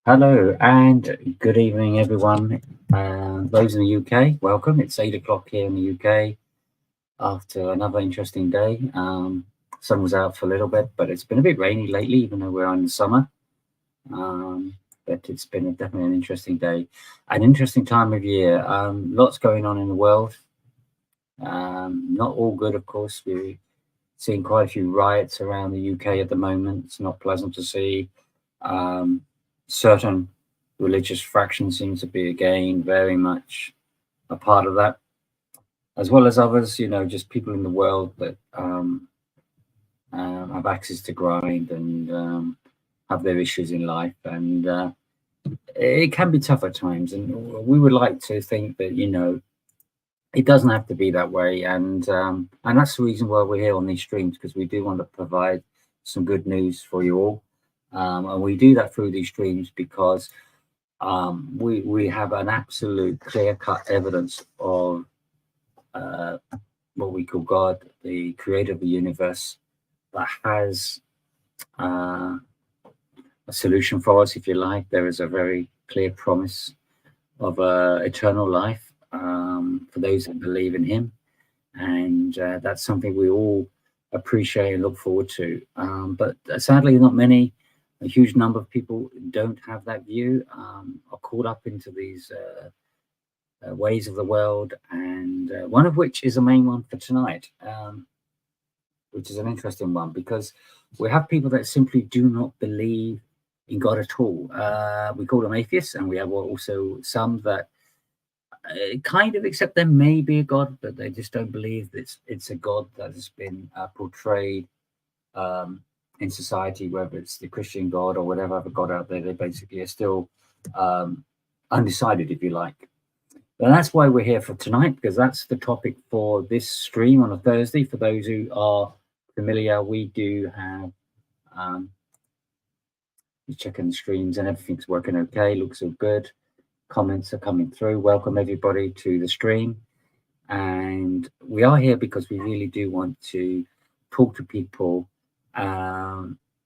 Hello and good evening, everyone. Those in the UK, welcome. It's 8 o'clock here in the UK after another interesting day. Sun was out for a little bit, but it's been a bit rainy lately, even though we're in summer. But it's been definitely an interesting day, an interesting time of year. Lots going on in the world. Not all good, of course. We're seeing quite a few riots around the UK at the moment. It's not pleasant to see. Certain religious fractions seem to be again very much a part of that, as well as others, just people in the world that have access to grind and have their issues in life, and it can be tough at times. And we would like to think that it doesn't have to be that way, and that's the reason why we're here on these streams, because we do want to provide some good news for you all. And we do that through these streams because we have an absolute clear-cut evidence of what we call God, the creator of the universe, that has a solution for us, if you like. There is a very clear promise of eternal life for those that believe in him. And that's something we all appreciate and look forward to. But sadly, not many. A huge number of people don't have that view, are caught up into these ways of the world, and one of which is the main one for tonight, which is an interesting one, because we have people that simply do not believe in God at all. We call them atheists, and we have also some that kind of accept there may be a God, but they just don't believe that it's a God that has been portrayed in society, whether it's the Christian God or whatever other God out there. They basically are still undecided, if you like. And that's why we're here for tonight, because that's the topic for this stream on a Thursday. For those who are familiar, we do have you're checking the streams and everything's working okay, looks all good. Comments are coming through. Welcome everybody to the stream. And we are here because we really do want to talk to people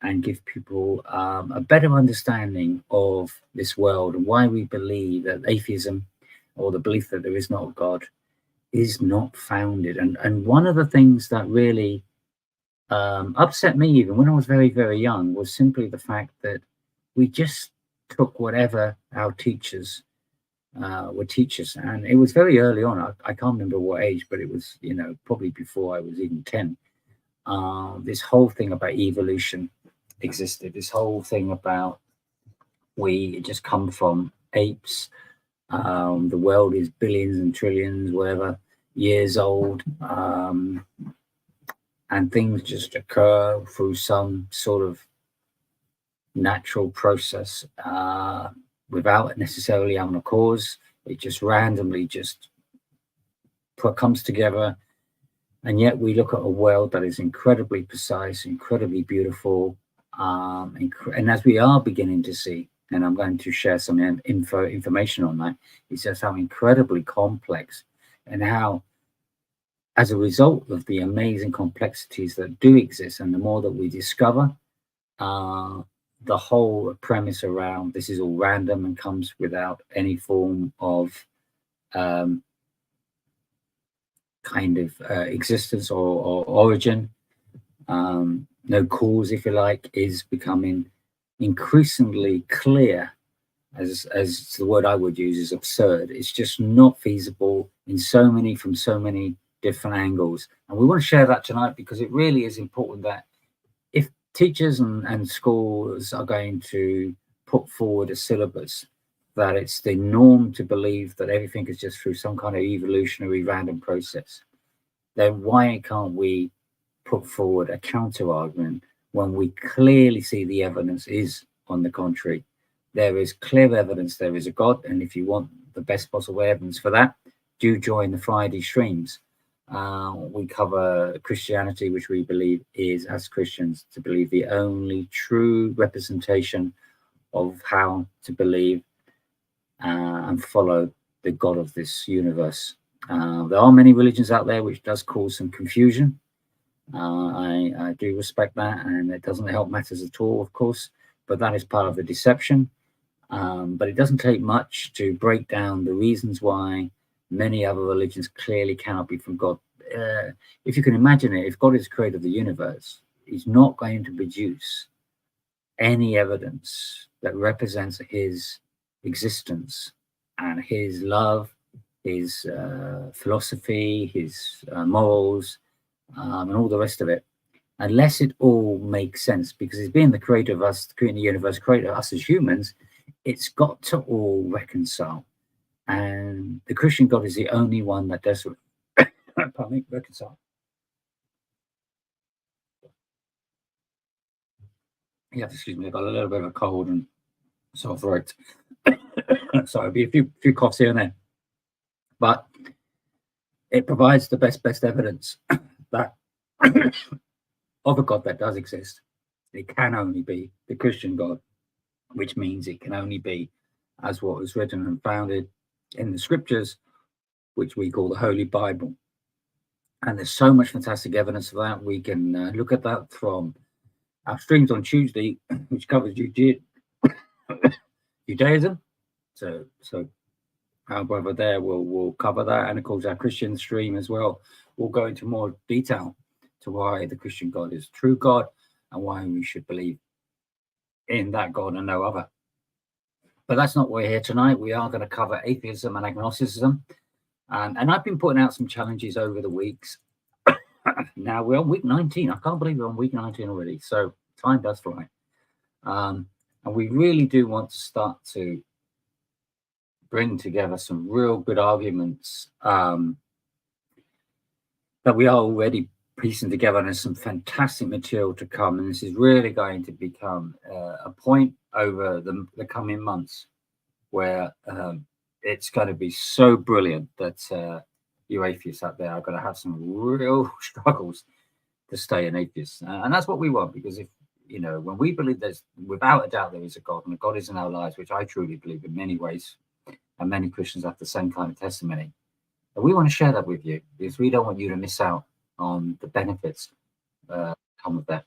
and give people a better understanding of this world and why we believe that atheism, or the belief that there is not a God, is not founded. And one of the things that really upset me, even when I was very, very young, was simply the fact that we just took whatever our teachers were teachers. And it was very early on. I can't remember what age, but it was, probably before I was even 10. This whole thing about evolution existed. This whole thing about we just come from apes. The world is billions and trillions, whatever, years old. And things just occur through some sort of natural process without necessarily having a cause. It just randomly comes together. And yet we look at a world that is incredibly precise, incredibly beautiful. And as we are beginning to see, and I'm going to share some information on that, it's just how incredibly complex, and how, as a result of the amazing complexities that do exist, and the more that we discover, the whole premise around this is all random and comes without any form of existence or origin, no cause, if you like, is becoming increasingly clear. As the word I would use is absurd. It's just not feasible from so many different angles. And we want to share that tonight, because it really is important that if teachers and schools are going to put forward a syllabus, that it's the norm to believe that everything is just through some kind of evolutionary random process, then why can't we put forward a counter argument when we clearly see the evidence is on the contrary? There is clear evidence there is a God, and if you want the best possible evidence for that, do join the Friday streams. We cover Christianity, which we believe is, as Christians, to believe the only true representation of how to believe and follow the God of this universe. There are many religions out there, which does cause some confusion. I do respect that, and it doesn't help matters at all, of course, but that is part of the deception. But it doesn't take much to break down the reasons why many other religions clearly cannot be from God. If you can imagine it, if God is the creator of the universe, he's not going to produce any evidence that represents his existence and his love, his philosophy, his morals, and all the rest of it, unless it all makes sense. Because he's being the creator of us, creating the universe, creator of us as humans, it's got to all reconcile. And the Christian God is the only one that does reconcile. Yeah, excuse me, I've got a little bit of a cold and sore throat. So it'll be a few coughs here and there. But it provides the best evidence that of a God that does exist. It can only be the Christian God, which means it can only be as what was written and founded in the scriptures, which we call the Holy Bible. And there's so much fantastic evidence of that. We can look at that from our streams on Tuesday, which covers Judaism. So our brother there will cover that, and of course our Christian stream as well will go into more detail to why the Christian God is true God and why we should believe in that God and no other. But that's not why we're here tonight. We are going to cover atheism and agnosticism, and I've been putting out some challenges over the weeks. Now we're on week 19. I can't believe we're on week 19 already. So time does fly, and we really do want to start to bring together some real good arguments that we are already piecing together, and there's some fantastic material to come, and this is really going to become a point over the coming months where it's going to be so brilliant that you atheists out there are going to have some real struggles to stay an atheist, and that's what we want. Because if when we believe there's, without a doubt, there is a God, and a God is in our lives, which I truly believe in many ways, and many Christians have the same kind of testimony, and we want to share that with you because we don't want you to miss out on the benefits come with that.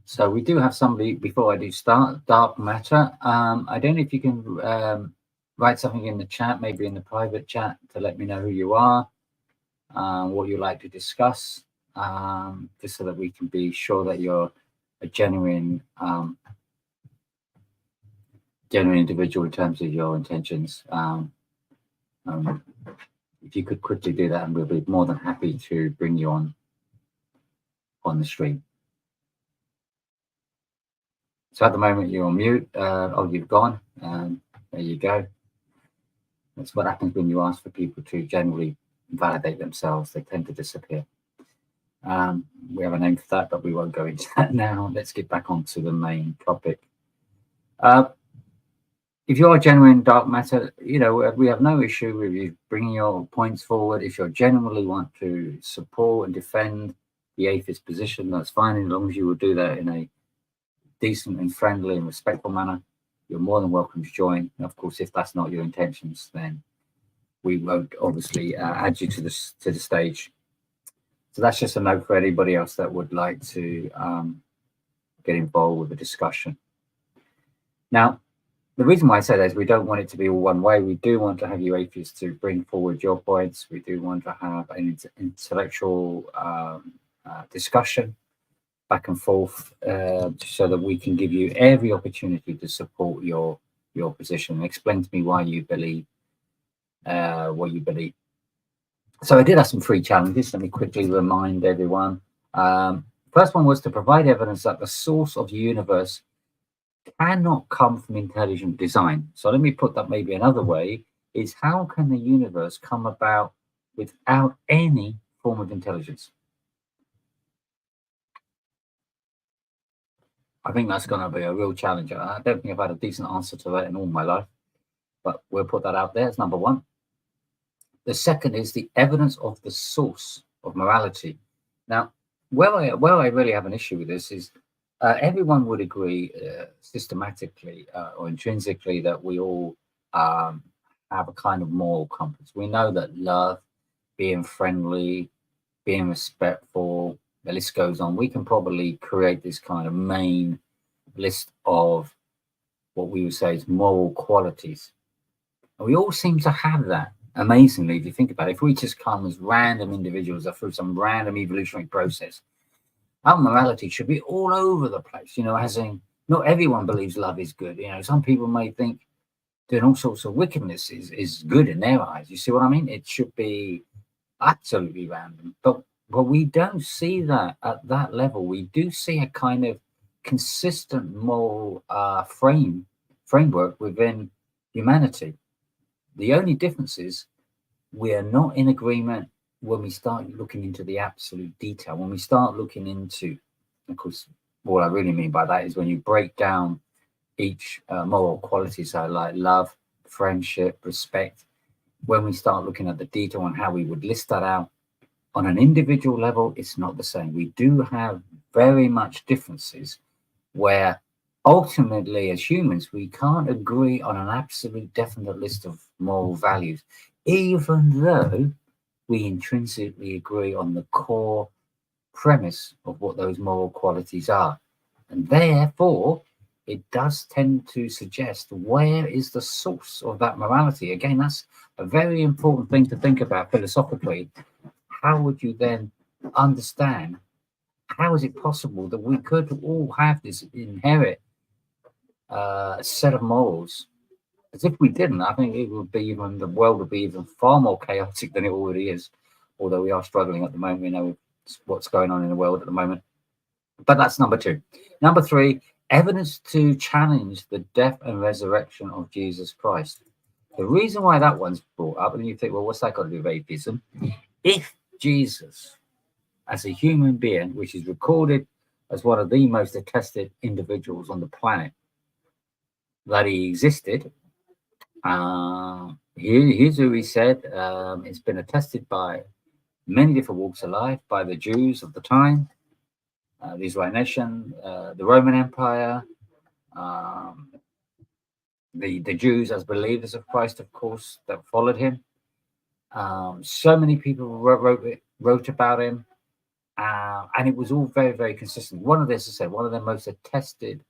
So we do have somebody, before I do start, Dark Matter. I don't know if you can write something in the chat, maybe in the private chat, to let me know who you are, what you'd like to discuss, just so that we can be sure that you're a genuine individual in terms of your intentions. If you could quickly do that, and we'll be more than happy to bring you on the stream. So at the moment you're on mute. Oh, you've gone. There you go. That's what happens when you ask for people to generally validate themselves. They tend to disappear. We have a name for that, but we won't go into that now. Let's get back onto the main topic. If you're a genuine Dark Matter, we have no issue with you bringing your points forward. If you genuinely want to support and defend the atheist position, that's fine, as long as you will do that in a decent and friendly and respectful manner. You're more than welcome to join. And of course, if that's not your intentions, then we won't obviously add you to the stage. So that's just a note for anybody else that would like to get involved with the discussion. Now, the reason why I say that is we don't want it to be all one way. We do want to have you atheists to bring forward your points. We do want to have an intellectual discussion back and forth, so that we can give you every opportunity to support your position and explain to me why you believe what you believe. So I did have some free challenges. Let me quickly remind everyone. First one was to provide evidence that the source of the universe cannot come from intelligent design. So let me put that maybe another way, is how can the universe come about without any form of intelligence? I think that's going to be a real challenge. I don't think I've had a decent answer to that in all my life, but we'll put that out there as number one. The second is the evidence of the source of morality. Now, where I really have an issue with this is everyone would agree systematically or intrinsically that we all have a kind of moral compass. We know that love, being friendly, being respectful, the list goes on. We can probably create this kind of main list of what we would say is moral qualities. And we all seem to have that, amazingly, if you think about it. If we just come as random individuals or through some random evolutionary process, our morality should be all over the place, as in, not everyone believes love is good. Some people may think doing all sorts of wickedness is good in their eyes. You see what I mean? It should be absolutely random. But we don't see that at that level. We do see a kind of consistent moral framework within humanity. The only difference is we are not in agreement when we start looking into the absolute detail. When we start looking into, of course, what I really mean by that is when you break down each moral quality, so like love, friendship, respect, when we start looking at the detail on how we would list that out on an individual level, it's not the same. We do have very much differences where ultimately as humans, we can't agree on an absolute definite list of moral values, even though we intrinsically agree on the core premise of what those moral qualities are. And therefore, it does tend to suggest where is the source of that morality. Again, that's a very important thing to think about philosophically. How would you then understand, how is it possible that we could all have this inherent set of morals? As if we didn't, I think it would be the world would be even far more chaotic than it already is, although we are struggling at the moment. We know what's going on in the world at the moment. But that's number two. Number three, evidence to challenge the death and resurrection of Jesus Christ. The reason why that one's brought up, and you think, well, what's that got to do with atheism? If Jesus, as a human being, which is recorded as one of the most attested individuals on the planet, that he existed, here's who he said, it's been attested by many different walks of life, by the Jews of the time, the Israeli nation, the Roman Empire, the Jews as believers of Christ, of course, that followed him. So many people wrote about him, and it was all very, very consistent. One of the most attested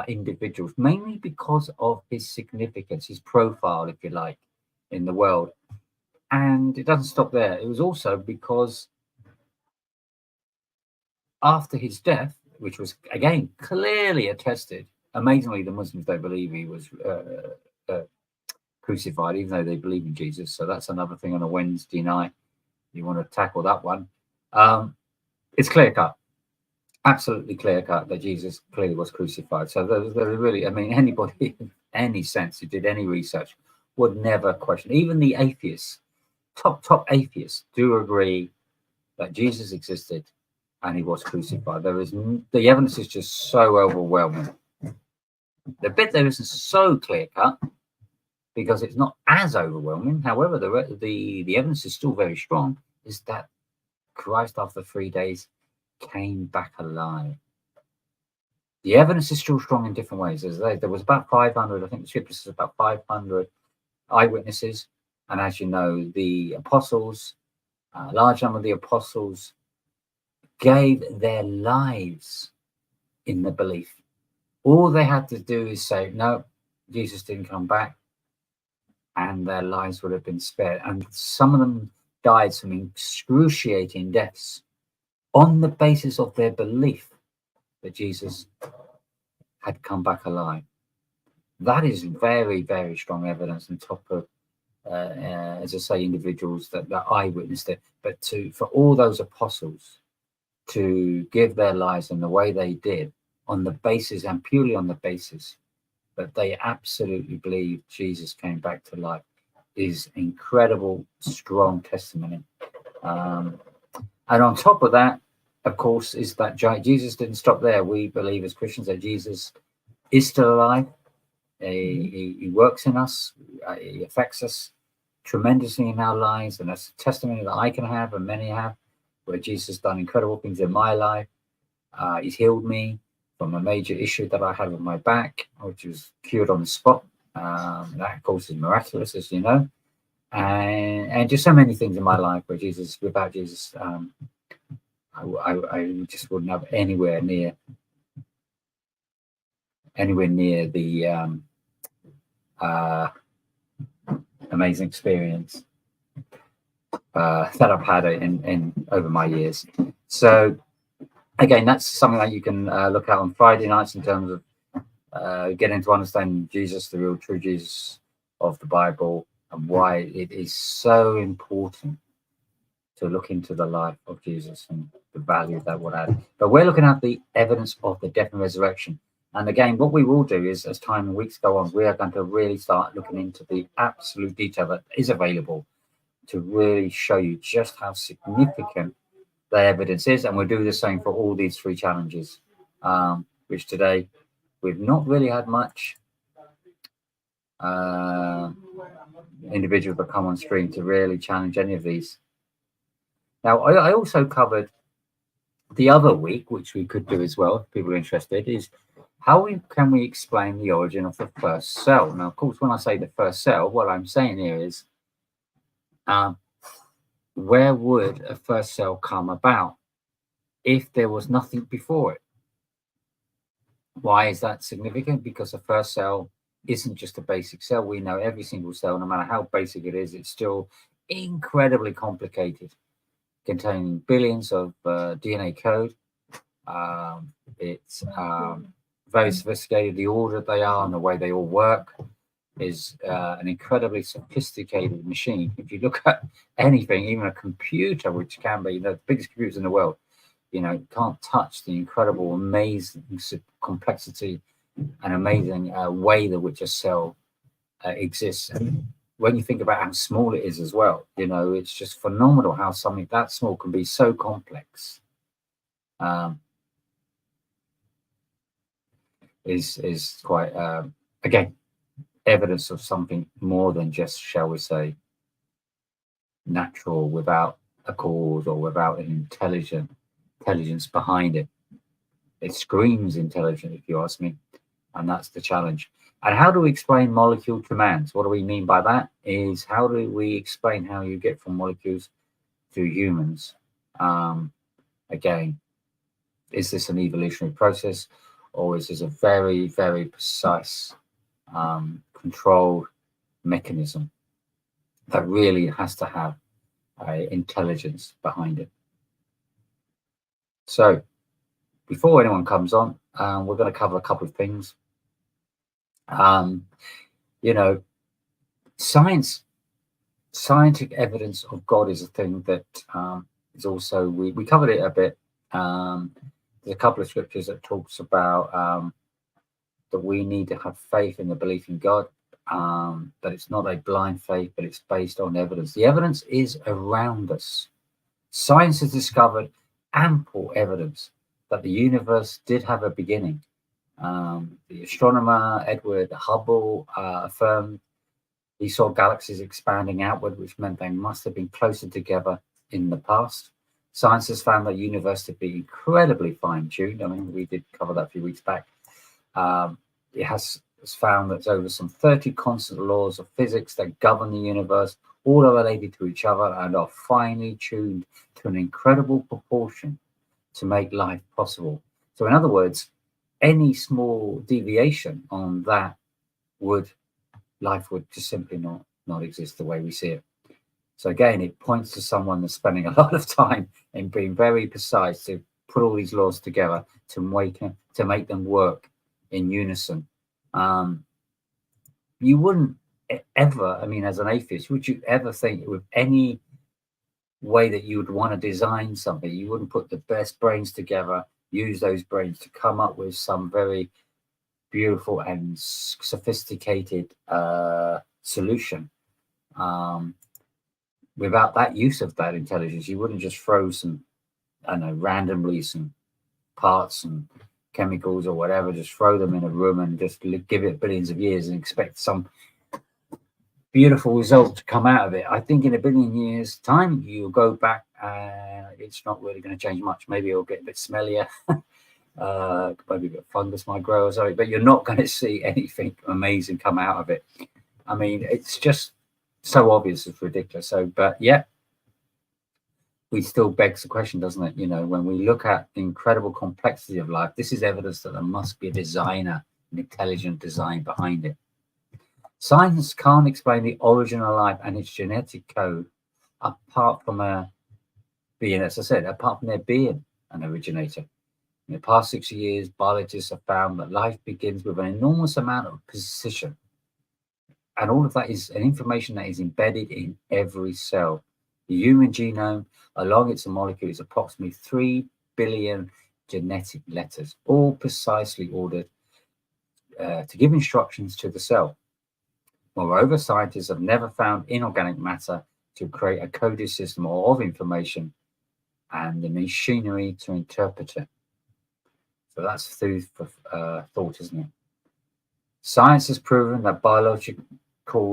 individuals, mainly because of his significance, his profile, if you like, in the world. And it doesn't stop there. It was also because after his death, which was again clearly attested, amazingly, the Muslims don't believe he was crucified, even though they believe in Jesus. So that's another thing on a Wednesday night. You want to tackle that one. It's clear cut, absolutely clear cut that Jesus clearly was crucified. So there's really, anybody in any sense who did any research would never question. Even the atheists, top atheists, do agree that Jesus existed and he was crucified. The evidence is just so overwhelming. The bit there isn't so clear cut because it's not as overwhelming. However, the evidence is still very strong, is that Christ after 3 days came back alive. The evidence is still strong in different ways. There was about 500, I think the scripture says about 500 eyewitnesses. And as you know, the apostles, a large number of the apostles gave their lives in the belief. All they had to do is say, no, Jesus didn't come back, and their lives would have been spared. And some of them died some excruciating deaths on the basis of their belief that Jesus had come back alive. That is very, very strong evidence on top of, as I say, individuals that eyewitnessed it. But for all those apostles to give their lives in the way they did, on the basis and purely on the basis that they absolutely believe Jesus came back to life, is incredible, strong testimony. And on top of that, of course, is that Jesus didn't stop there. We believe as Christians that Jesus is still alive. He works in us. He affects us tremendously in our lives. And that's a testimony that I can have and many have, where Jesus has done incredible things in my life. He's healed me from a major issue that I had with my back, which was cured on the spot. That, of course, is miraculous, as you know. And just so many things in my life where without Jesus, I just wouldn't have anywhere near anywhere near the amazing experience that I've had in over my years. So again, that's something that you can look at on Friday nights in terms of getting to understand Jesus, the real true Jesus of the Bible, and why it is so important to look into the life of Jesus and the value that would add. But we're looking at the evidence of the death and resurrection. And again, what we will do is, as time and weeks go on, we are going to really start looking into the absolute detail that is available to really show you just how significant the evidence is. And we'll do the same for all these 3 challenges, which today we've not really had much individuals that come on stream to really challenge any of these. Now, I also covered the other week, which we could do as well, if people are interested, is how can we explain the origin of the first cell? Now, of course, when I say the first cell, what I'm saying here is, where would a first cell come about if there was nothing before it? Why is that significant? Because the first cell isn't just a basic cell. We know every single cell, no matter how basic it is, it's still incredibly complicated, containing billions of DNA code. It's very sophisticated. The order they are and the way they all work is an incredibly sophisticated machine. If you look at anything, even a computer, which can be the biggest computers in the world, can't touch the incredible, amazing complexity and amazing way that which a cell exists. And when you think about how small it is as well, it's just phenomenal how something that small can be so complex. Is quite again evidence of something more than just, shall we say, natural, without a cause or without an intelligence behind it. It screams intelligent, if you ask me, and that's the challenge. And how do we explain molecule commands? What do we mean by that? Is how do we explain how you get from molecules to humans? Again, is this an evolutionary process, or is this a very, very precise, controlled mechanism that really has to have intelligence behind it? So before anyone comes on, we're going to cover a couple of things. Scientific evidence of God is a thing that is also, we covered it a bit. There's a couple of scriptures that talks about that we need to have faith in the belief in God, that it's not a blind faith, but it's based on evidence. The evidence is around us. Science has discovered ample evidence that the universe did have a beginning. The astronomer Edward Hubble affirmed he saw galaxies expanding outward, which meant they must have been closer together in the past. Science has found that the universe to be incredibly fine-tuned. I mean, we did cover that a few weeks back. It has found that there's over some 30 constant laws of physics that govern the universe, all are related to each other and are finely tuned to an incredible proportion to make life possible. So in other words, any small deviation on that life would just simply not exist the way we see it. So again, it points to someone that's spending a lot of time in being very precise to put all these laws together to make them work in unison. You wouldn't ever, as an atheist, would you ever think with any way that you would want to design something, you wouldn't put the best brains together, use those brains to come up with some very beautiful and sophisticated solution. Without that use of that intelligence, you wouldn't just throw some, randomly some parts and chemicals or whatever, just throw them in a room and just give it billions of years and expect some beautiful result to come out of it. I think in a billion years' time, you'll go back, it's not really going to change much. Maybe it'll get a bit smellier. Maybe a bit of fungus might grow or something, but you're not going to see anything amazing come out of it. It's just so obvious, it's ridiculous. So, but yeah, it still begs the question, doesn't it? When we look at the incredible complexity of life, this is evidence that there must be a designer and intelligent design behind it. Science can't explain the origin of life and its genetic code apart from apart from there being an originator. In the past 60 years, biologists have found that life begins with an enormous amount of precision. And all of that is an information that is embedded in every cell. The human genome, along its molecule, is approximately 3 billion genetic letters, all precisely ordered to give instructions to the cell. Moreover, scientists have never found inorganic matter to create a coded system of information and the machinery to interpret it. So that's food for thought, isn't it? Science has proven that biological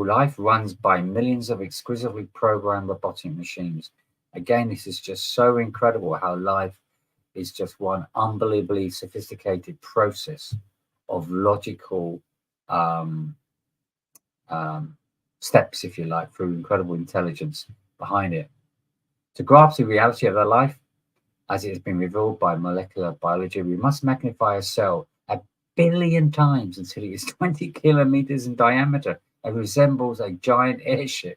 life runs by millions of exquisitely programmed robotic machines. Again, this is just so incredible how life is just one unbelievably sophisticated process of logical steps, if you like, through incredible intelligence behind it. To grasp the reality of their life, as it has been revealed by molecular biology, we must magnify a cell 1 billion times until it is 20 kilometers in diameter and resembles a giant airship.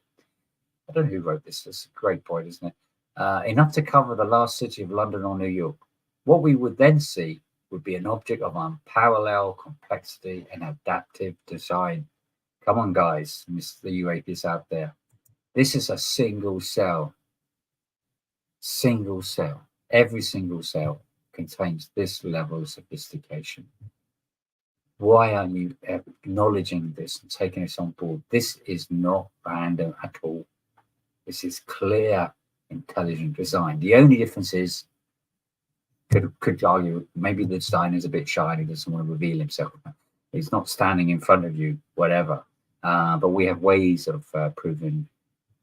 I don't know who wrote this. It's a great point, isn't it? Enough to cover the last city of London or New York. What we would then see would be an object of unparalleled complexity and adaptive design. Come on, guys, Mr. UAPs out there. This is a single cell. Single cell. Every single cell contains this level of sophistication. Why aren't you acknowledging this and taking this on board? This is not random at all. This is clear, intelligent design. The only difference is, could argue, maybe the designer is a bit shy and he doesn't want to reveal himself. He's not standing in front of you, whatever. But we have ways of proving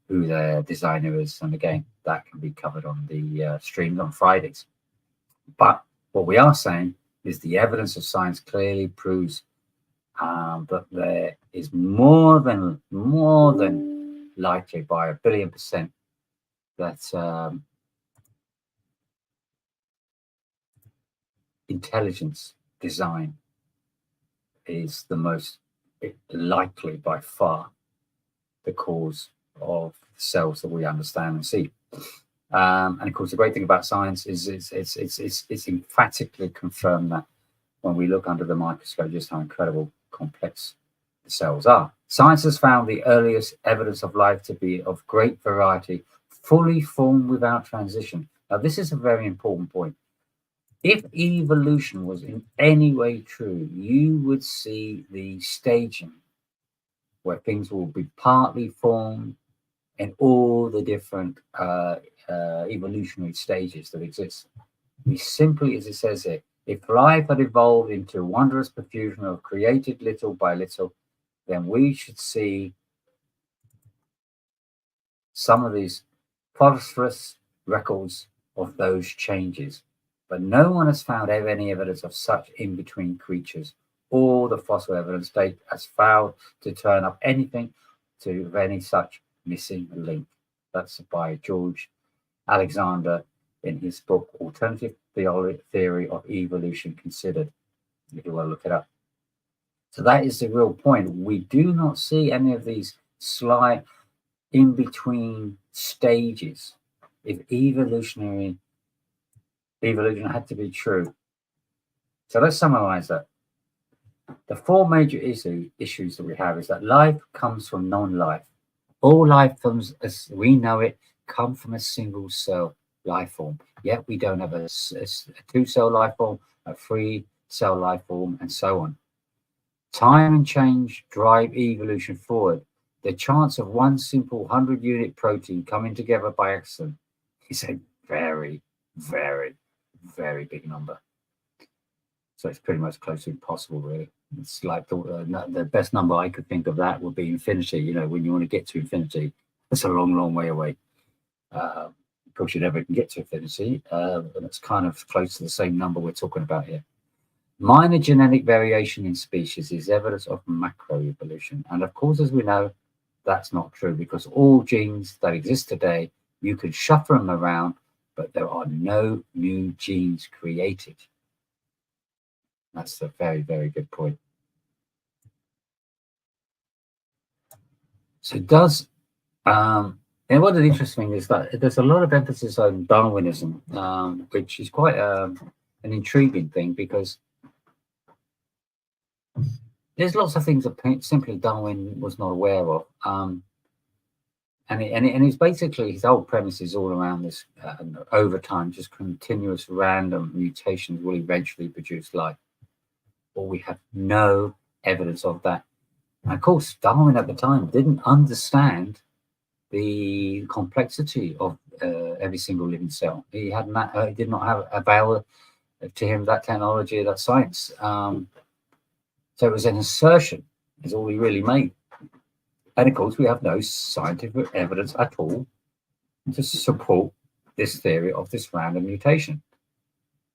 who the designer is. And again, that can be covered on the streams on Fridays. But what we are saying is the evidence of science clearly proves that there is more than likely by 1 billion% that intelligence design is the most likely by far the cause of cells that we understand and see. And of course, the great thing about science is it's emphatically confirmed that when we look under the microscope, just how incredible complex the cells are. Science has found the earliest evidence of life to be of great variety, fully formed without transition. Now, this is a very important point. If evolution was in any way true, you would see the staging where things will be partly formed in all the different evolutionary stages that exist. We simply, as it says here, if life had evolved into a wondrous profusion of created little by little, then we should see some of these phosphorus records of those changes. But no one has found any evidence of such in-between creatures. All the fossil evidence date has failed to turn up anything to any such missing link. That's by George Alexander in his book Alternative Theory of Evolution Considered, if you want to look it up. So that is the real point. We do not see any of these slight in-between stages. If evolution had to be true. So let's summarize that. The four major issues that we have is that life comes from non-life. All life forms, as we know it, come from a single cell life form. Yet we don't have a two-cell life form, a three-cell life form, and so on. Time and change drive evolution forward. The chance of one simple 100-unit protein coming together by accident is a very, very, very big number. So it's pretty much close to impossible, really. It's like the best number I could think of that would be infinity. You know, when you want to get to infinity, that's a long, long way away. Of course, you never can get to infinity, and it's kind of close to the same number we're talking about here. Minor genetic variation in species is evidence of macroevolution. And of course, as we know, that's not true, because all genes that exist today, you can shuffle them around, but there are no new genes created. That's a very, very good point. So does and what is interesting is that there's a lot of emphasis on Darwinism, which is quite an intriguing thing, because there's lots of things that simply Darwin was not aware of. And it's basically, his whole premise is all around this, over time, just continuous random mutations will eventually produce life. Well, we have no evidence of that. And of course, Darwin at the time didn't understand the complexity of every single living cell. He had not, did not have available to him that technology, that science. So it was an assertion, is all he really made. And of course, we have no scientific evidence at all to support this theory of this random mutation.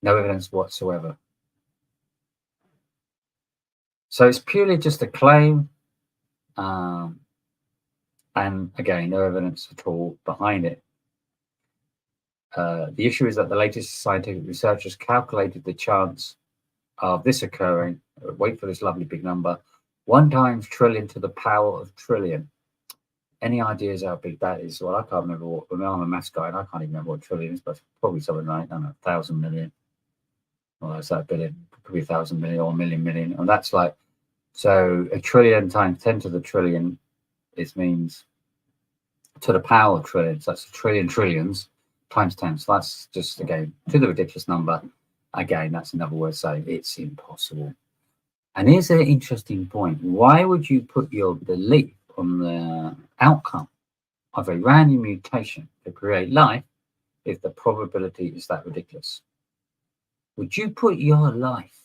No evidence whatsoever. So it's purely just a claim. And again, no evidence at all behind it. The issue is that the latest scientific researchers calculated the chance of this occurring. Wait for this lovely big number. 1 times trillion to the power of trillion. Any ideas how big that is? Well, I can't remember what. I mean, I'm a maths guy and I can't even remember what trillion is, but it's probably something like, I don't know, 1,000 million. Well, that's that billion. It could be 1,000 million or a million. And that's like, so a trillion times 10 to the trillion, it means to the power of trillions. That's a trillion trillions times 10. So that's just, again, to the ridiculous number. Again, that's another word saying it's impossible. And here's an interesting point. Why would you put your belief on the outcome of a random mutation to create life if the probability is that ridiculous? Would you put your life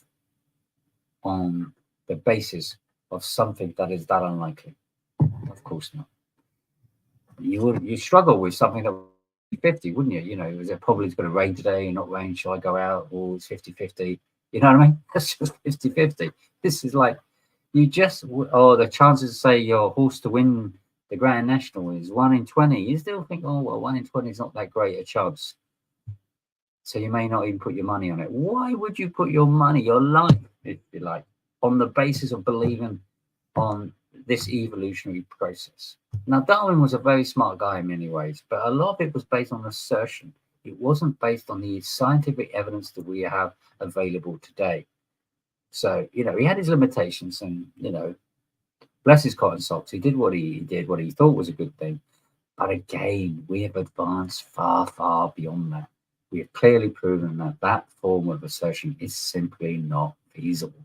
on the basis of something that is that unlikely? Of course not. You struggle with something that would be 50, wouldn't you? You know, is it probably going to rain today, not rain? Shall I go out? Or it's 50-50. You know what I mean? That's just 50-50. This is like, you just, or the chances, say your horse to win the Grand National is 1 in 20. You still think, oh, well, 1 in 20 is not that great a chance. So you may not even put your money on it. Why would you put your money, your life, if you like, on the basis of believing on this evolutionary process? Now, Darwin was a very smart guy in many ways, but a lot of it was based on assertion. It wasn't based on the scientific evidence that we have available today. So, you know, he had his limitations, and, you know, bless his cotton socks, he did what he did, what he thought was a good thing. But again, we have advanced far, far beyond that. We have clearly proven that that form of assertion is simply not feasible.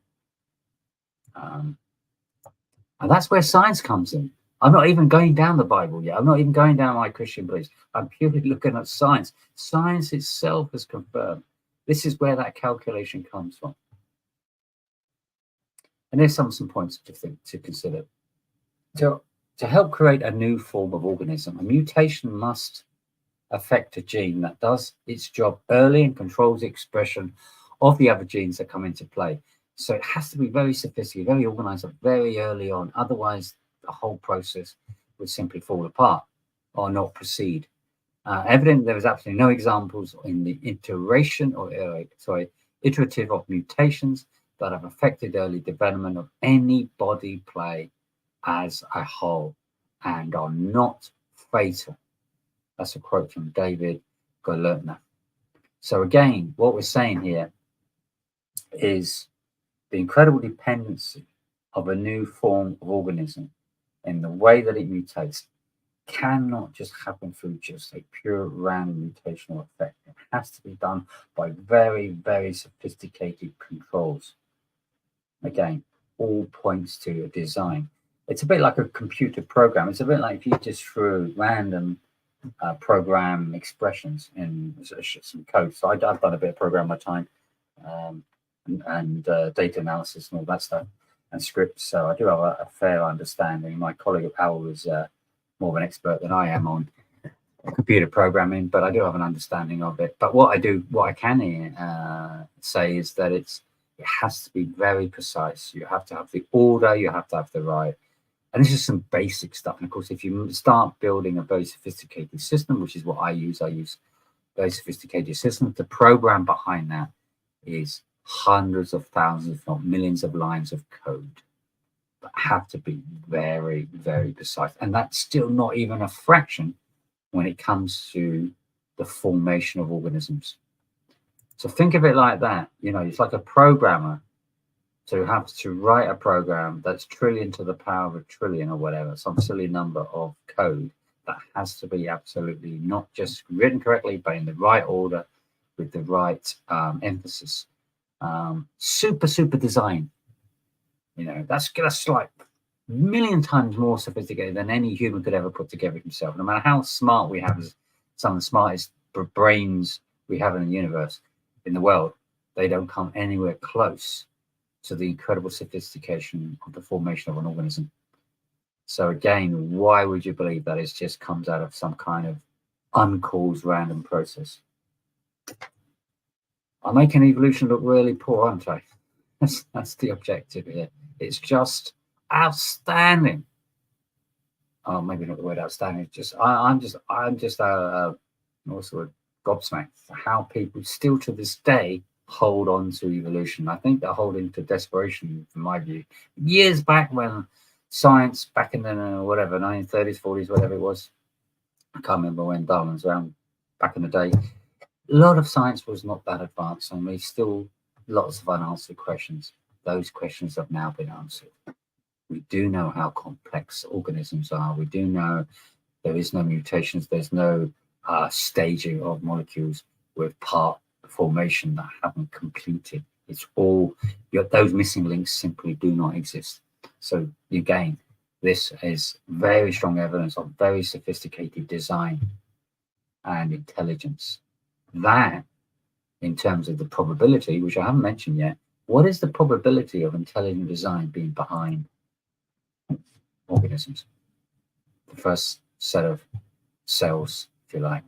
And that's where science comes in. I'm not even going down the Bible yet. I'm not even going down my Christian beliefs. I'm purely looking at science. Science itself has confirmed. This is where that calculation comes from. And there's some points to consider. To help create a new form of organism, a mutation must affect a gene that does its job early and controls the expression of the other genes that come into play. So it has to be very sophisticated, very organized, very early on. Otherwise, the whole process would simply fall apart or not proceed. Evidently, there was absolutely no examples in the iterative of mutations that have affected early development of any body play as a whole and are not fatal. That's a quote from David Golertner. So again, what we're saying here is the incredible dependency of a new form of organism in the way that it mutates cannot just happen through just a pure random mutational effect. It has to be done by very, very sophisticated controls. Again, all points to a design. It's a bit like a computer program. It's a bit like if you just threw random program expressions in some code. So I've done a bit of program my time, and data analysis and all that stuff, and scripts. So I do have a fair understanding. My colleague Al is more of an expert than I am on computer programming, but I do have an understanding of it. But what I can say is that it has to be very precise. You have to have the order, you have to have the right. And this is some basic stuff. And of course, if you start building a very sophisticated system, which is what I use very sophisticated systems. The program behind that is hundreds of thousands, if not millions of lines of code. but have to be very, very precise. And that's still not even a fraction when it comes to the formation of organisms. So think of it like that. You know, it's like a programmer to have to write a program that's trillion to the power of a trillion or whatever, some silly number of code that has to be absolutely not just written correctly, but in the right order with the right emphasis. Super design. You know, that's like a million times more sophisticated than any human could ever put together himself. No matter how smart we have, some of the smartest brains we have in the universe, in the world, they don't come anywhere close to the incredible sophistication of the formation of an organism. So again, why would you believe that it just comes out of some kind of uncaused random process? I'm making evolution look really poor, aren't I? That's the objective here. It's just outstanding. Oh, maybe not the word outstanding. It's just I'm just what's the word? Gobsmacked. How people still to this day hold on to evolution. I think they're holding to desperation, from my view. Years back, when science, back in the 1930s, 40s, whatever it was, I can't remember when Darwin was around back in the day. A lot of science was not that advanced, and we still lots of unanswered questions. Those questions have now been answered. We do know how complex organisms are. We do know there is no mutations. There's no staging of molecules with part formation that haven't completed. It's all, those missing links simply do not exist. So again, this is very strong evidence of very sophisticated design and intelligence. That, in terms of the probability, which I haven't mentioned yet, what is the probability of intelligent design being behind organisms? The first set of cells, if you like.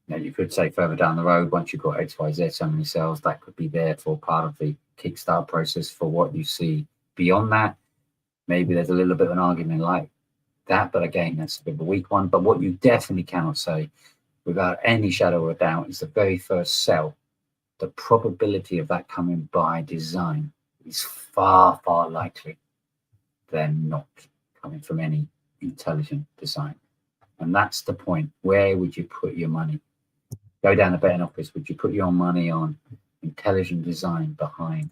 Now, you could say further down the road, once you've got X, Y, Z, so many cells, that could be there for part of the kickstart process for what you see beyond that. Maybe there's a little bit of an argument like that, but again, that's a bit of a weak one. But what you definitely cannot say without any shadow of a doubt is the very first cell. The probability of that coming by design is far likely than not coming from any intelligent design. And that's the point. Where would you put your money? Go down the betting office. Would you put your money on intelligent design behind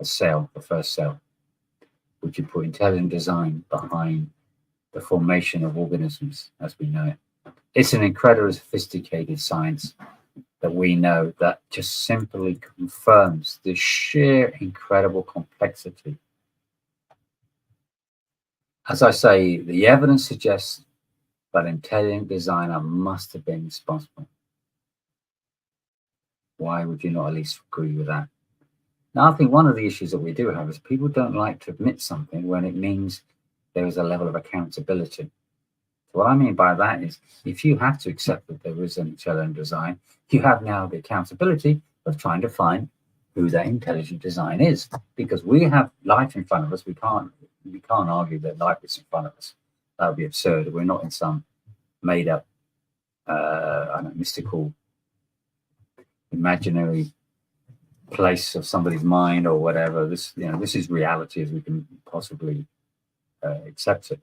a cell, the first cell? Would you put intelligent design behind the formation of organisms as we know it? It's an incredibly sophisticated science that we know that just simply confirms the sheer incredible complexity. As I say, the evidence suggests that intelligent designer must have been responsible. Why would you not at least agree with that? Now, I think one of the issues that we do have is people don't like to admit something when it means there is a level of accountability. So what I mean by that is, if you have to accept that there is an intelligent design, you have now the accountability of trying to find who that intelligent design is, because we have life in front of us. We can't argue that life is in front of us. That would be absurd. We're not in some made up, mystical, imaginary place of somebody's mind or whatever. This is reality as we can possibly accept it.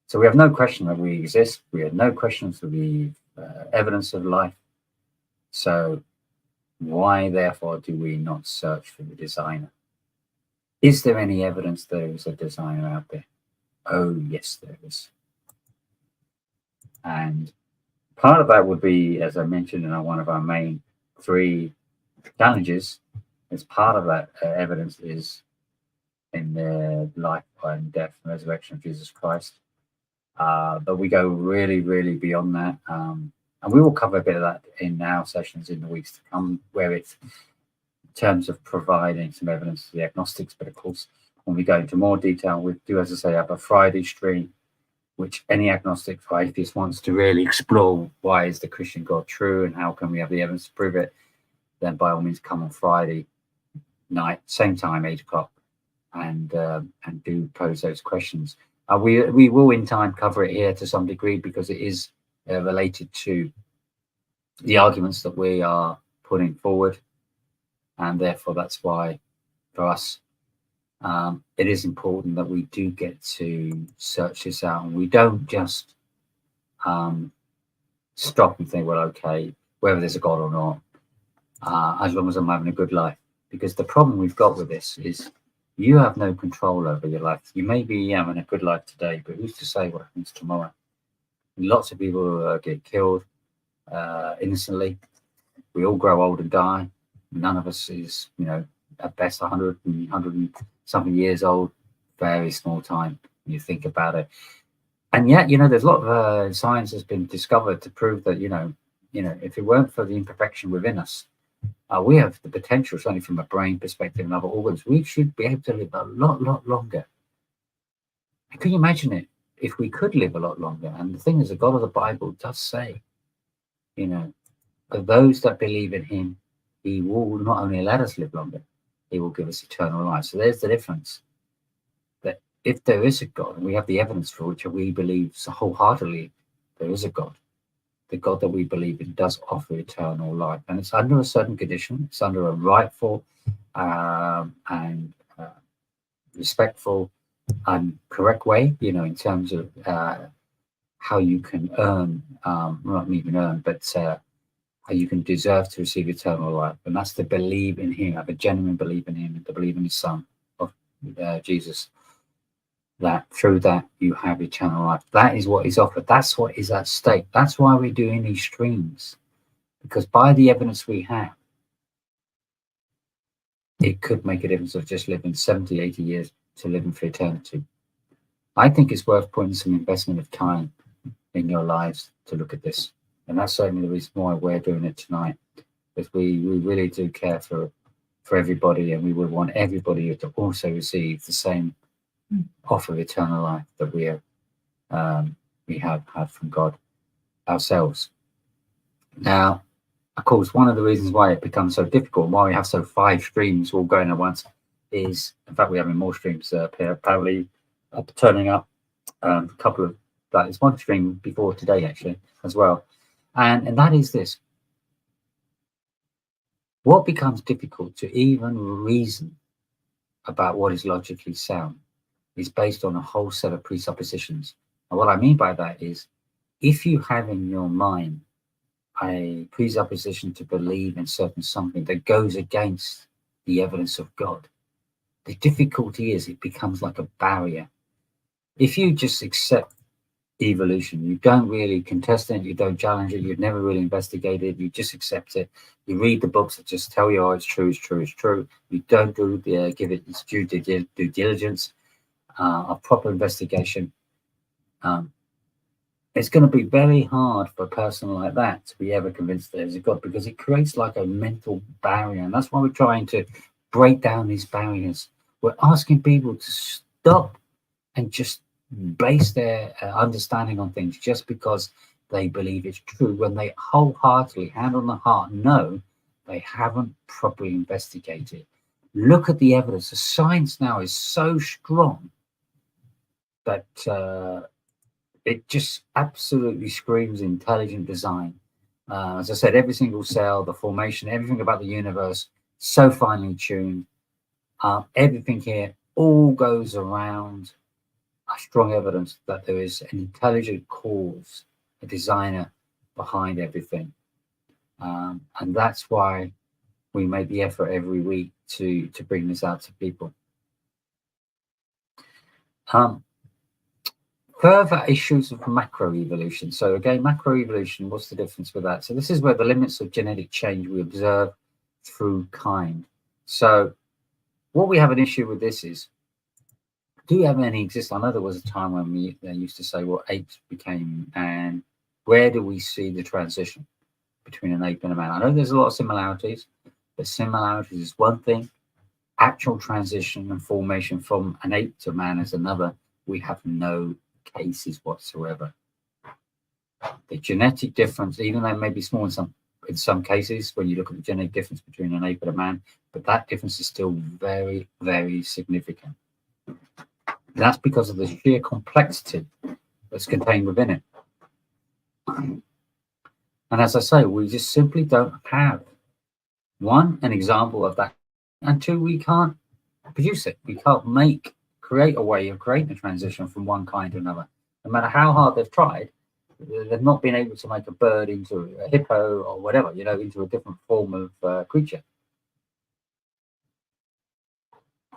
So we have no question that we exist. We have no questions of the evidence of life. So why, therefore, do we not search for the designer? Is there any evidence there is a designer out there? Oh, yes, there is. And part of that would be, as I mentioned in one of our main 3 challenges, as part of that evidence is in the life and death and resurrection of Jesus Christ. But we go really beyond that. And we will cover a bit of that in our sessions in the weeks to come, where it's in terms of providing some evidence to the agnostics. But of course, when we go into more detail, we do, as I say, have a Friday stream, which any agnostic or atheist wants to really explore. Why is the Christian God true, and how can we have the evidence to prove it? Then by all means, come on Friday night, same time, 8 o'clock, and do pose those questions. We will in time cover it here to some degree, because it is related to the arguments that we are putting forward, and therefore that's why for us it is important that we do get to search this out, and we don't just stop and think, well, okay, whether there's a God or not, as long as I'm having a good life. Because the problem we've got with this is you have no control over your life. You may be having a good life today, but who's to say what happens tomorrow? Lots of people get killed innocently. We all grow old and die. None of us is, at best 100 and something years old. Very small time when you think about it. And yet, there's a lot of science has been discovered to prove that, if it weren't for the imperfection within us, we have the potential, certainly from a brain perspective and other organs, we should be able to live a lot longer. And can you imagine it? If we could live a lot longer, and the thing is, the God of the Bible does say, for those that believe in him, he will not only let us live longer, he will give us eternal life. So there's the difference. That if there is a God, and we have the evidence for which we believe so wholeheartedly there is a God, the God that we believe in does offer eternal life. And it's under a certain condition. It's under a rightful and respectful and correct way, in terms of how you can earn, not even earn, but how you can deserve to receive eternal life. And that's to believe in him, have a genuine belief in him, and to believe in his son of Jesus, that through that you have eternal life. That is what is offered. That's what is at stake. That's why we're doing these streams, because by the evidence we have, it could make a difference of just living 70, 80 years to living for eternity. I think it's worth putting some investment of time in your lives to look at this. And that's certainly the reason why we're doing it tonight, because we really do care for everybody, and we would want everybody to also receive the same offer of eternal life that we have had from God ourselves. Now, of course, one of the reasons why it becomes so difficult, why we have 5 streams all going at once, is, in fact, we're having more streams apparently turning up. A couple of that is one stream before today actually as well, and that is this: what becomes difficult to even reason about what is logically sound is based on a whole set of presuppositions. And what I mean by that is, if you have in your mind a presupposition to believe in certain something that goes against the evidence of God, the difficulty is it becomes like a barrier. If you just accept evolution, you don't really contest it, you don't challenge it, you've never really investigated, you just accept it, you read the books that just tell you, oh, it's true, you don't give it its due diligence, a proper investigation, it's going to be very hard for a person like that to be ever convinced there's a God, because it creates like a mental barrier. And that's why we're trying to break down these barriers. We're asking people to stop and just base their understanding on things just because they believe it's true, when they wholeheartedly, hand on the heart, know they haven't properly investigated. Look at the evidence. The science now is so strong that it just absolutely screams intelligent design. As I said, every single cell, the formation, everything about the universe, so finely tuned. Everything here all goes around a strong evidence that there is an intelligent cause, a designer behind everything. And that's why we make the effort every week to bring this out to people. Further issues of macroevolution. So again, macroevolution, what's the difference with that? So this is where the limits of genetic change we observe through kind. So what we have an issue with this is, do you have any exist? I know there was a time when they used to say, well, apes became, and where do we see the transition between an ape and a man? I know there's a lot of similarities, but similarities is one thing. Actual transition and formation from an ape to man is another. We have no cases whatsoever. The genetic difference, even though it may be small in some cases, when you look at the genetic difference between an ape and a man, but that difference is still very, very significant. That's because of the sheer complexity that's contained within it. And as I say, we just simply don't have, one, an example of that, and two, we can't produce it. We can't create a way of creating a transition from one kind to another. No matter how hard they've tried, they've not been able to make a bird into a hippo or whatever, into a different form of creature.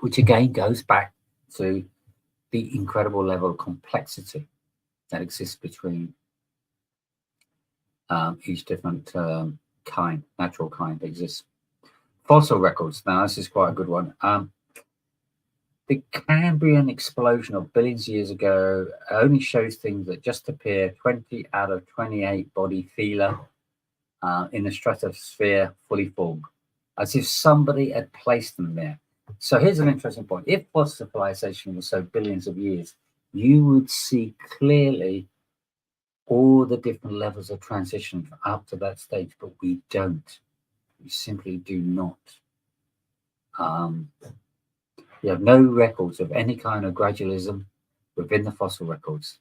Which again goes back to the incredible level of complexity that exists between each different natural kind that exists. Fossil records. Now, this is quite a good one. The Cambrian explosion of billions of years ago only shows things that just appear 20 out of 28 body phyla in the stratosphere fully formed, as if somebody had placed them there. So here's an interesting point. If fossilization was so billions of years, you would see clearly all the different levels of transition up to that stage, but we don't. We simply do not. We have no records of any kind of gradualism within the fossil records.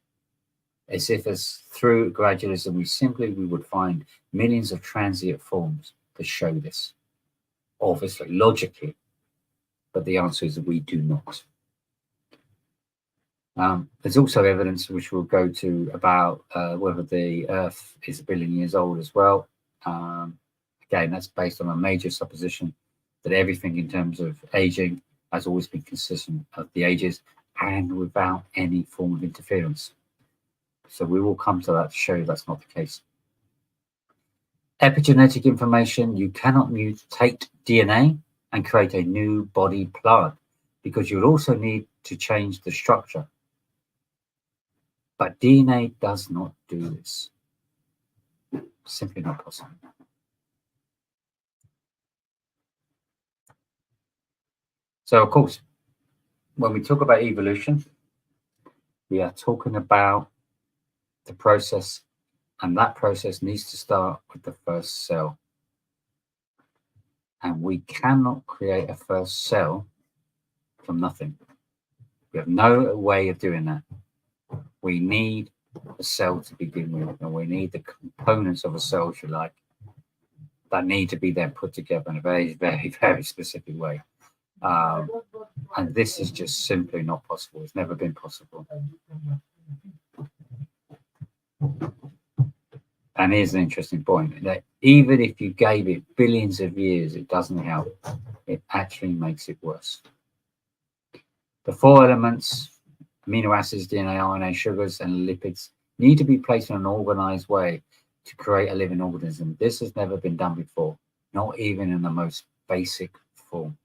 As if through gradualism, we would find millions of transient forms to show this. Obviously, logically, but the answer is that we do not. There's also evidence which we'll go to about whether the Earth is 1 billion years old as well. Again, that's based on a major supposition that everything in terms of aging has always been consistent of the ages and without any form of interference. So we will come to that to show you that's not the case. Epigenetic information, you cannot mutate DNA and create a new body plant because you'll also need to change the structure. But DNA does not do this. Simply not possible. So, of course, when we talk about evolution, we are talking about the process, and that process needs to start with the first cell. And we cannot create a first cell from nothing. We have no way of doing that. We need a cell to begin with, and we need the components of a cell, if you like, that need to be then put together in a very, very, very specific way. And this is just simply not possible. It's never been possible. And here's an interesting point, that even if you gave it billions of years, it doesn't help. It actually makes it worse. The 4 elements, amino acids, DNA, RNA, sugars, and lipids, need to be placed in an organized way to create a living organism. This has never been done before, not even in the most basic form.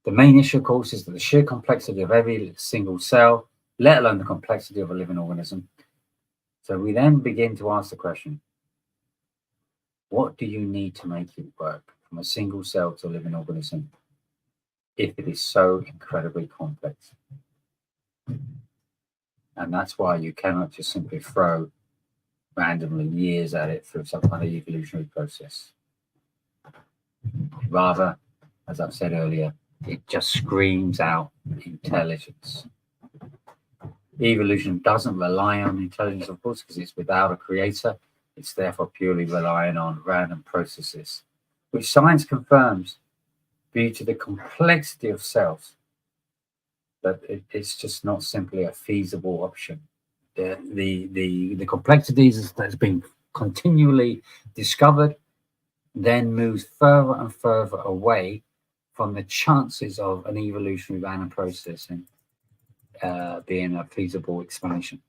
The main issue, of course, is that the sheer complexity of every single cell, let alone the complexity of a living organism. So we then begin to ask the question, what do you need to make it work from a single cell to a living organism if it is so incredibly complex? And that's why you cannot just simply throw randomly years at it through some kind of evolutionary process. Rather, as I've said earlier, it just screams out intelligence. Evolution doesn't rely on intelligence, of course, because it's without a creator. It's therefore purely relying on random processes, which science confirms due to the complexity of cells, that it's just not simply a feasible option. The complexities that has been continually discovered then moves further and further away from the chances of an evolutionary random processing being a feasible explanation.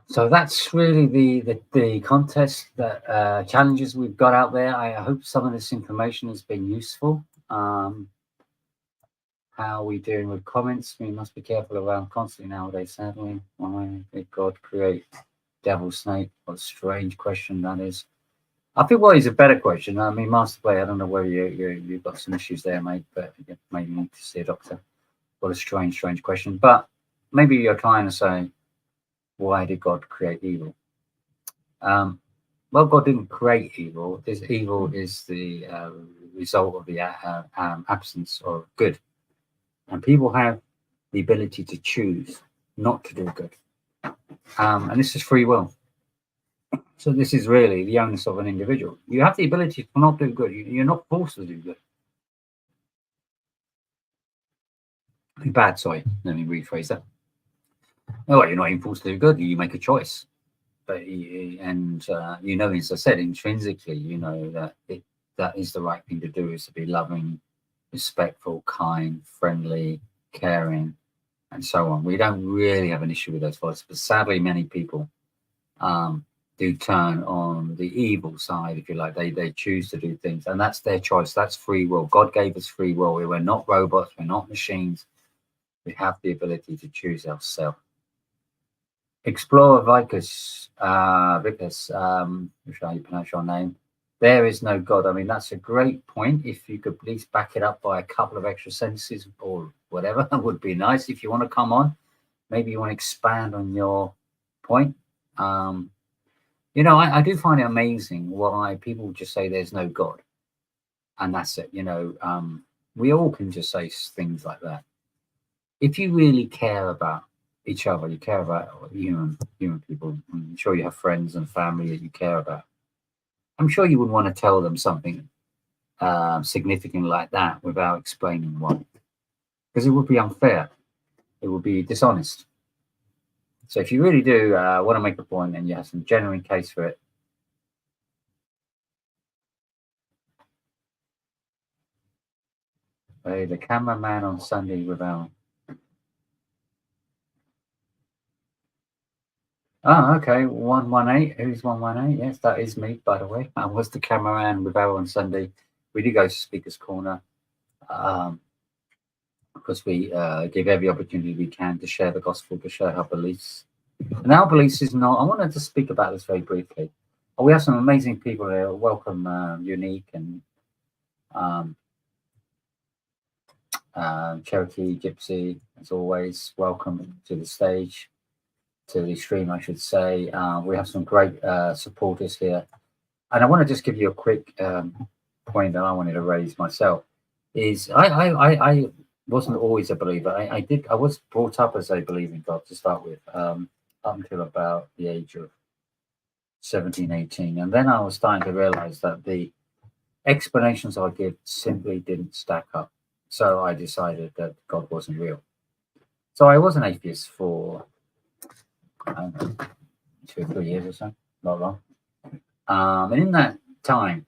So that's really the contest, that challenges we've got out there. I hope some of this information has been useful. How are we doing with comments? We must be careful around constantly nowadays, sadly. Why did God create devil snake? What a strange question that is. I think what is a better question. I mean, Master Play, I don't know whether you've got some issues there, mate, but you maybe need to see a doctor. What a strange question. But maybe you're trying to say, why did God create evil? Well, God didn't create evil. This evil is the result of the absence of good. And people have the ability to choose not to do good. And this is free will. So this is really the onus of an individual. You have the ability to not do good. You're not forced to do good. Bad, sorry. Let me rephrase that. Oh, you're not even forced to do good. You make a choice. But you know, as I said, intrinsically, you know that that is the right thing to do, is to be loving, respectful, kind, friendly, caring, and so on. We don't really have an issue with those philosophies, but sadly, many people do turn on the evil side, if you like. They choose to do things, and that's their choice. That's free will. God gave us free will. We're not robots. We're not machines. We have the ability to choose ourselves. Explorer Vicus, which how you pronounce your name. There is no God. I mean, that's a great point. If you could please back it up by a couple of extra sentences or whatever, that would be nice. If you want to come on, maybe you want to expand on your point. You know, I do find it amazing why people just say there's no God, and that's it. You know, we all can just say things like that. If you really care about each other, you care about human people. I'm sure you have friends and family that you care about. I'm sure you wouldn't want to tell them something significant like that without explaining why, because it would be unfair. It would be dishonest. So if you really do want to make a point and you have some genuine case for it, the cameraman on Sunday with Alan. Oh, okay. 118. Who's 118? Yes, that is me, by the way. I was the cameraman with Al on Sunday. We do go to Speaker's Corner because we give every opportunity we can to share the gospel, to share our beliefs. And our beliefs is not. I wanted to speak about this very briefly. We have some amazing people here. Welcome, Unique and Cherokee Gypsy, as always. Welcome to the stage. To the stream, I should say. We have some great supporters here, and I want to just give you a quick point that I wanted to raise myself. Is I wasn't always a believer. I was brought up as a believing God to start with, up until about the age of 17, 18, and then I was starting to realize that the explanations I give simply didn't stack up. So I decided that God wasn't real. So I was an atheist for 2 or 3 years or so, not long. And in that time,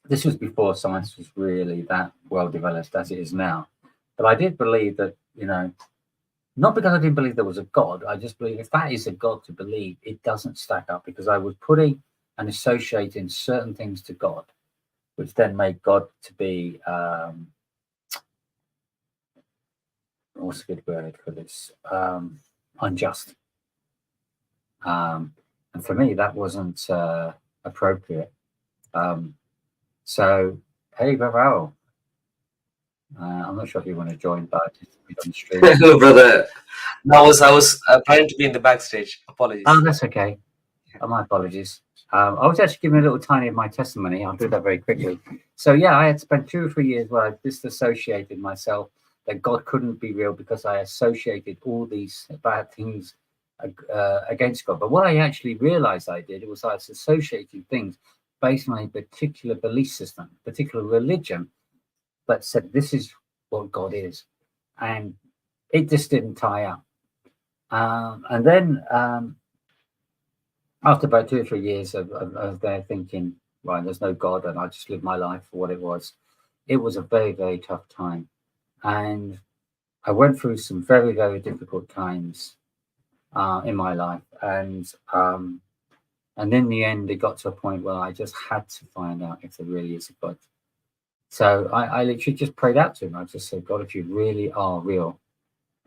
this was before science was really that well developed as it is now. But I did believe that, you know, not because I didn't believe there was a God, I just believe if that is a God to believe, it doesn't stack up, because I was putting and associating certain things to God, which then made God to be, what's a good word for this, unjust. And for me, that wasn't appropriate. So, hey, Bravo. I'm not sure if you want to join, but on the stream. Hello, brother. I was trying to be in the backstage. Apologies. Oh, that's okay. My apologies. I was actually giving a little tiny of my testimony. I'll do that very quickly. So, yeah, I had spent 2 or 3 years where I disassociated myself that God couldn't be real because I associated all these bad things against God. But what I actually realized I did was I was associating things based on a particular belief system, particular religion, that said this is what God is, and it just didn't tie up. And then after about 2 or 3 years of there thinking, right, there's no God, and I just lived my life for what it was a very, very tough time, and I went through some very, very difficult times in my life, and in the end, it got to a point where I just had to find out if there really is a God. So I literally just prayed out to him. I just said, God, if you really are real,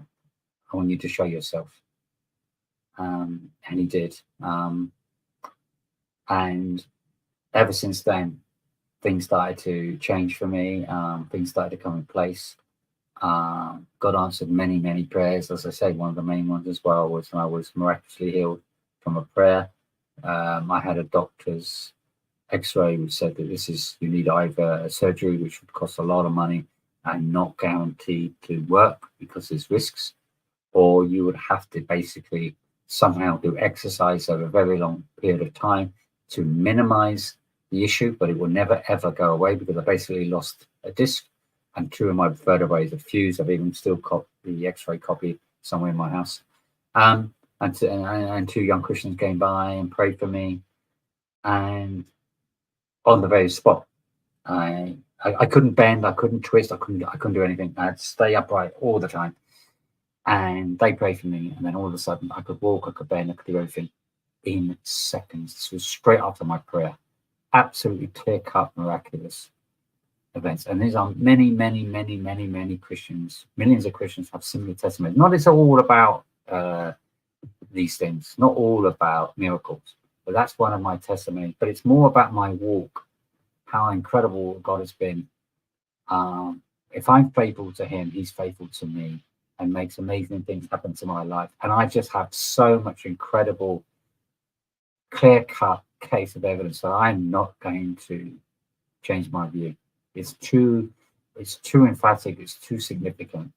I want you to show yourself. And he did. And ever since then, things started to change for me. Things started to come in place. God answered many, many prayers. As I say, one of the main ones as well was when I was miraculously healed from a prayer. I had a doctor's x-ray which said that you need either a surgery, which would cost a lot of money, and not guaranteed to work because there's risks, or you would have to basically somehow do exercise over a very long period of time to minimize the issue, but it will never ever go away because I basically lost a disc and 2 of my vertebrae are fused. I've even still got the X-ray copy somewhere in my house. And 2 young Christians came by and prayed for me, and on the very spot, I couldn't bend, I couldn't twist, I couldn't do anything. I had to stay upright all the time. And they prayed for me, and then all of a sudden I could walk, I could bend, I could do everything in seconds. This was straight after my prayer. Absolutely clear-cut, miraculous events. And these are many Christians, millions of Christians have similar testimonies. Not it's all about these things, not all about miracles, but that's one of my testimonies. But it's more about my walk, how incredible God has been. If I'm faithful to him, he's faithful to me and makes amazing things happen to my life. And I just have so much incredible, clear-cut case of evidence that I'm not going to change my view. It's too emphatic, it's too significant.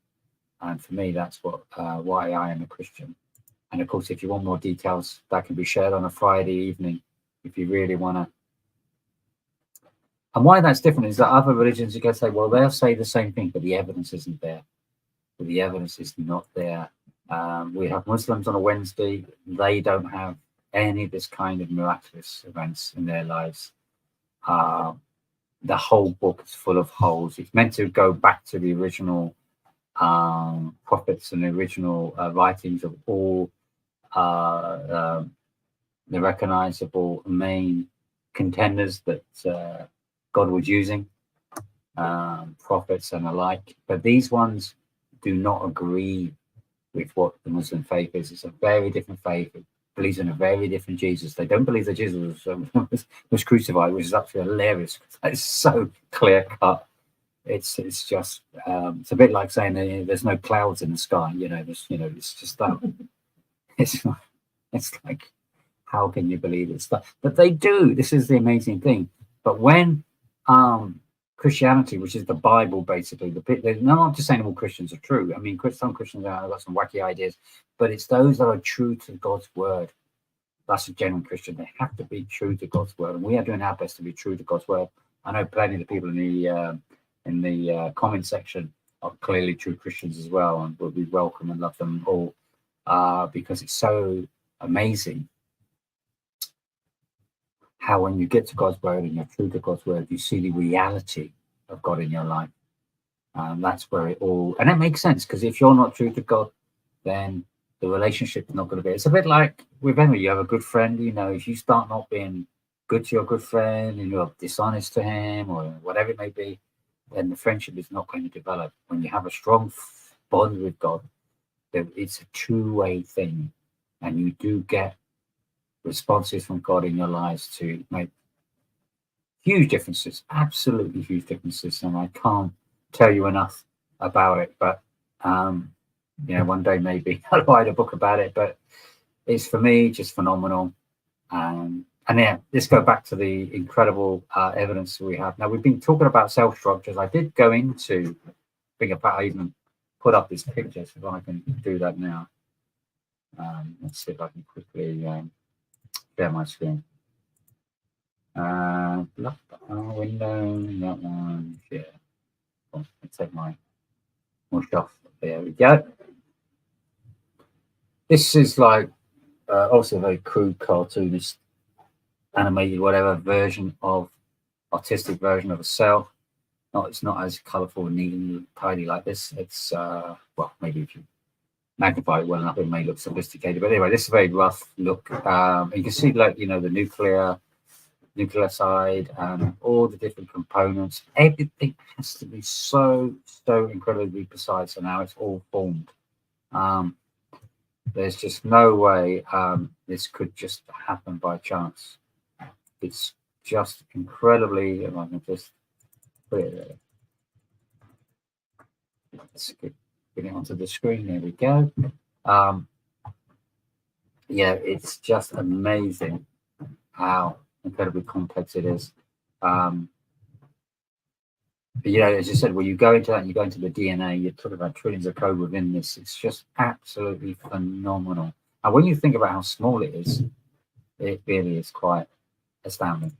And for me, that's why I am a Christian. And of course, if you want more details, that can be shared on a Friday evening if you really want to. And why that's different is that other religions, you can say, well, they'll say the same thing, but the evidence isn't there. But the evidence is not there. We have Muslims on a Wednesday. They don't have any of this kind of miraculous events in their lives. The whole book is full of holes. It's meant to go back to the original prophets and the original writings of all the recognizable main contenders that God was using, prophets and the like. But these ones do not agree with what the Muslim faith is. It's a very different faith. It believes in a very different Jesus. They don't believe that Jesus was crucified, which is actually hilarious. It's so clear cut. It's just it's a bit like saying there's no clouds in the sky. It's just that. It's like, how can you believe this stuff? But they do. This is the amazing thing. But when Christianity, which is the Bible, basically, I'm not just saying all Christians are true. I mean, some Christians have got some wacky ideas, but it's those that are true to God's word. That's a genuine Christian. They have to be true to God's word, and we are doing our best to be true to God's word. I know plenty of the people in the comment section are clearly true Christians as well, and we welcome and love them all because it's so amazing how when you get to God's word and you're true to God's word, you see the reality of God in your life. That's where it all, and it makes sense, because if you're not true to God, then the relationship is not going to be. It's a bit like with Emily. You have a good friend, if you start not being good to your good friend and you're dishonest to him or whatever it may be, then the friendship is not going to develop. When you have a strong bond with God, it's a two-way thing, and you do get responses from God in your lives to make huge differences, absolutely huge differences. And I can't tell you enough about it, but one day maybe I'll write a book about it. But it's, for me, just phenomenal. And yeah, let's go back to the incredible evidence we have. Now, we've been talking about cell structures. I did go into I even put up this picture, so if I can do that now. Let's see if I can quickly share my screen. Window, that one, share. Let's take my mush off. There we go. This is like also a very crude, cartoonist, animated, whatever version of artistic version of a cell. It's not as colourful and neat and tidy like this. It's well, maybe if you magnify it well enough, it may look sophisticated. But anyway, this is a very rough look. You can see, like, the nucleoside and all the different components. Everything has to be so incredibly precise, and now it's all formed. There's just no way this could just happen by chance. It's just incredibly, if I can just put it there. Let's get it onto the screen. There we go. Yeah, it's just amazing how incredibly complex it is. You know, as you said, when you go into that and you go into the DNA, you're talking about trillions of code within this. It's just absolutely phenomenal. And when you think about how small it is, it really is quite astounding.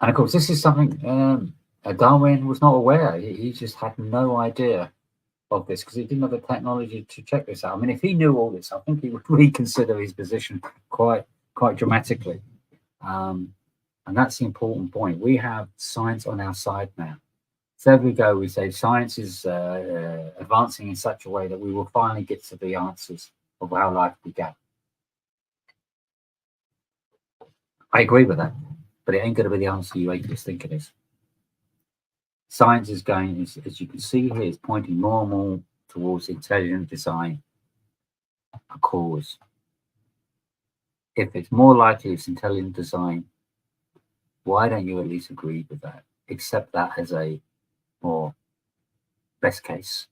And of course, this is something Darwin was not aware. He just had no idea of this because he didn't have the technology to check this out. I mean, if he knew all this, I think he would reconsider his position quite dramatically. And that's the important point. We have science on our side now. So there we go. We say science is advancing in such a way that we will finally get to the answers of how life began. I agree with that, but it ain't going to be the answer you atheists think it is. Science is going, as you can see here, is pointing more and more towards intelligent design, a cause. If it's more likely it's intelligent design, why don't you at least agree with that? Accept that as a more best case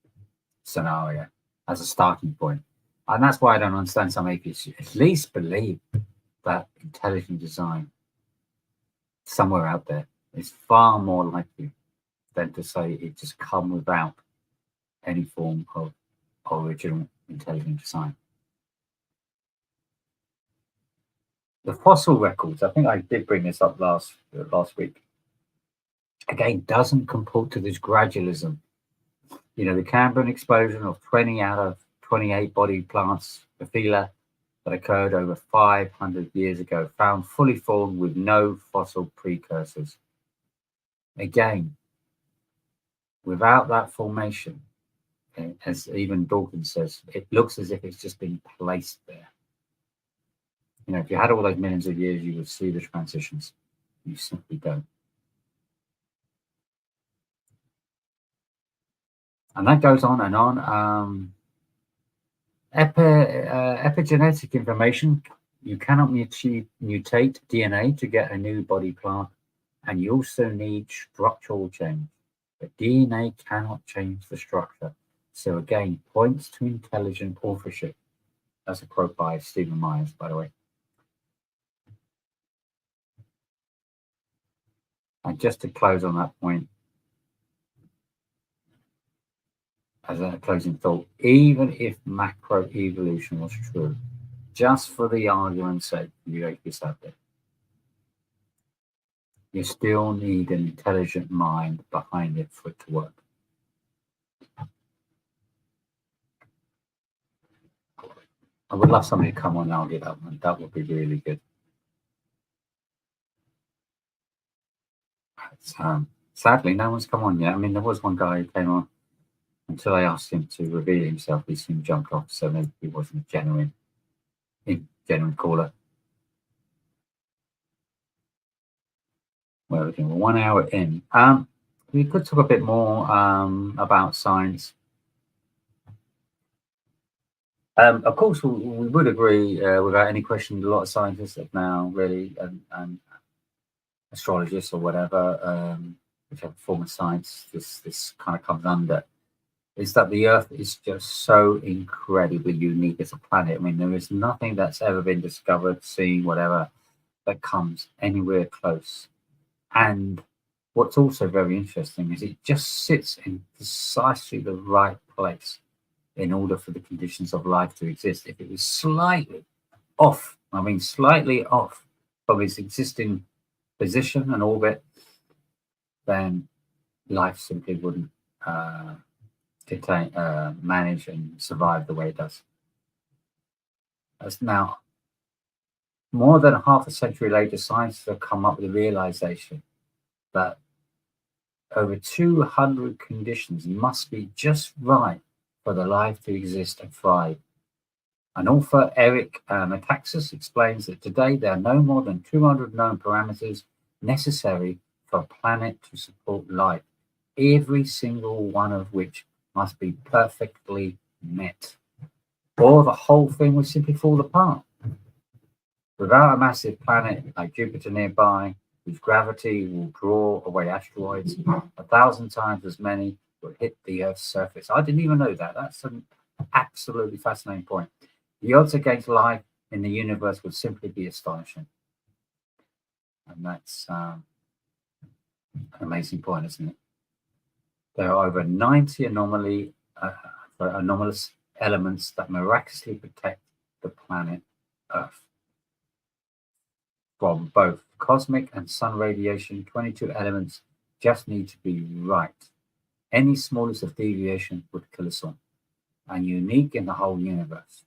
scenario, as a starting point. And that's why I don't understand some atheists at least believe that intelligent design somewhere out there is far more likely than to say it just come without any form of original intelligent design. The fossil records, I think I did bring this up last week, again, doesn't comport to this gradualism. You know, the Cambrian explosion of 20 out of 28 body plants, the phyla, that occurred over 500 years ago, found fully formed with no fossil precursors. Again, without that formation, as even Dawkins says, it looks as if it's just been placed there. You know, if you had all those millions of years, you would see the transitions. You simply don't. And that goes on and on. Epigenetic information, you cannot mutate DNA to get a new body plant, and you also need structural change. But DNA cannot change the structure. So again, points to intelligent authorship. That's a quote by Stephen Myers, by the way. And just to close on that point, as a closing thought, even if macroevolution was true, just for the argument's sake, you atheists out there, you still need an intelligent mind behind it for it to work. I would love somebody to come on and argue that one. That would be really good. Sadly, no one's come on yet. I mean, there was one guy who came on. Until I asked him to reveal himself, he soon jumped off, so maybe he wasn't a genuine caller. Well, we're 1 hour in. We could talk a bit more about science. Of course, we would agree without any question. A lot of scientists have now really, and astrologists or whatever, whichever form of science this kind of comes under, is that the Earth is just so incredibly unique as a planet. I mean, there is nothing that's ever been discovered, seen, whatever, that comes anywhere close. And what's also very interesting is it just sits in precisely the right place in order for the conditions of life to exist. If it was slightly off, I mean, slightly off from its existing position and orbit, then life simply wouldn't manage and survive the way it does. As now, more than half a century later, scientists have come up with the realization that over 200 conditions must be just right for the life to exist and thrive. And author Eric Metaxas explains that today there are no more than 200 known parameters necessary for a planet to support life, every single one of which must be perfectly met, or the whole thing would simply fall apart. Without a massive planet like Jupiter nearby, whose gravity will draw away asteroids, 1,000 times as many will hit the Earth's surface. I didn't even know that. That's an absolutely fascinating point. The odds against life in the universe would simply be astonishing. And that's an amazing point, isn't it? There are over 90 anomalous elements that miraculously protect the planet Earth from both cosmic and sun radiation. 22 elements just need to be right. Any smallest of deviation would kill us all, and unique in the whole universe.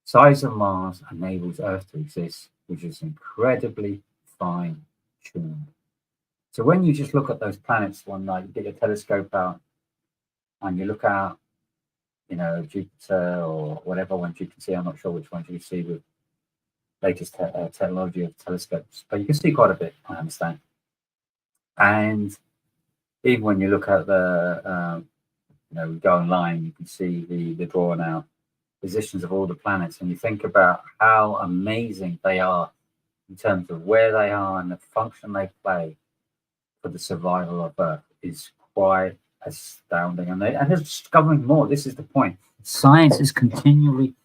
Size of Mars enables Earth to exist, which is incredibly fine-tuned. So when you just look at those planets one night, you get a telescope out and you look out, you know, Jupiter or whatever ones you can see. I'm not sure which ones you can see with latest technology of telescopes, but you can see quite a bit, I understand. And even when you look at the, you know, we go online, you can see the drawn out positions of all the planets, and you think about how amazing they are in terms of where they are and the function they play for the survival of Earth is quite astounding. And they're discovering more. This is the point. Science is continually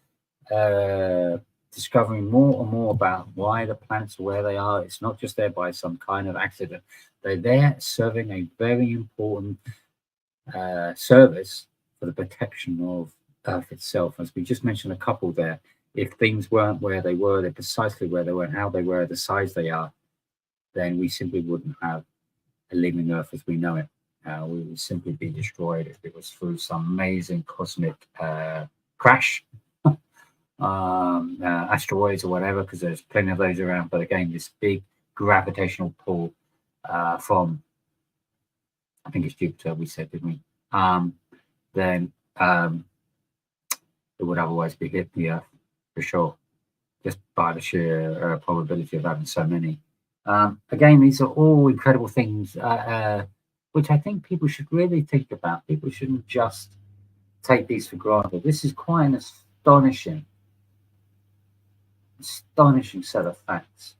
discovering more and more about why the planets are where they are. It's not just there by some kind of accident. They're there serving a very important service for the protection of Earth itself. As we just mentioned a couple there, if things weren't where they were, they're precisely where they were, and how they were, the size they are, then we simply wouldn't have a living Earth as we know it. We would simply be destroyed if it was through some amazing cosmic crash, asteroids or whatever, because there's plenty of those around. But again, this big gravitational pull from, I think it's Jupiter, we said, didn't we? Then it would otherwise be hit the Earth for sure, just by the sheer probability of having so many. Again, these are all incredible things, which I think people should really think about. People shouldn't just take these for granted. This is quite an astonishing set of facts.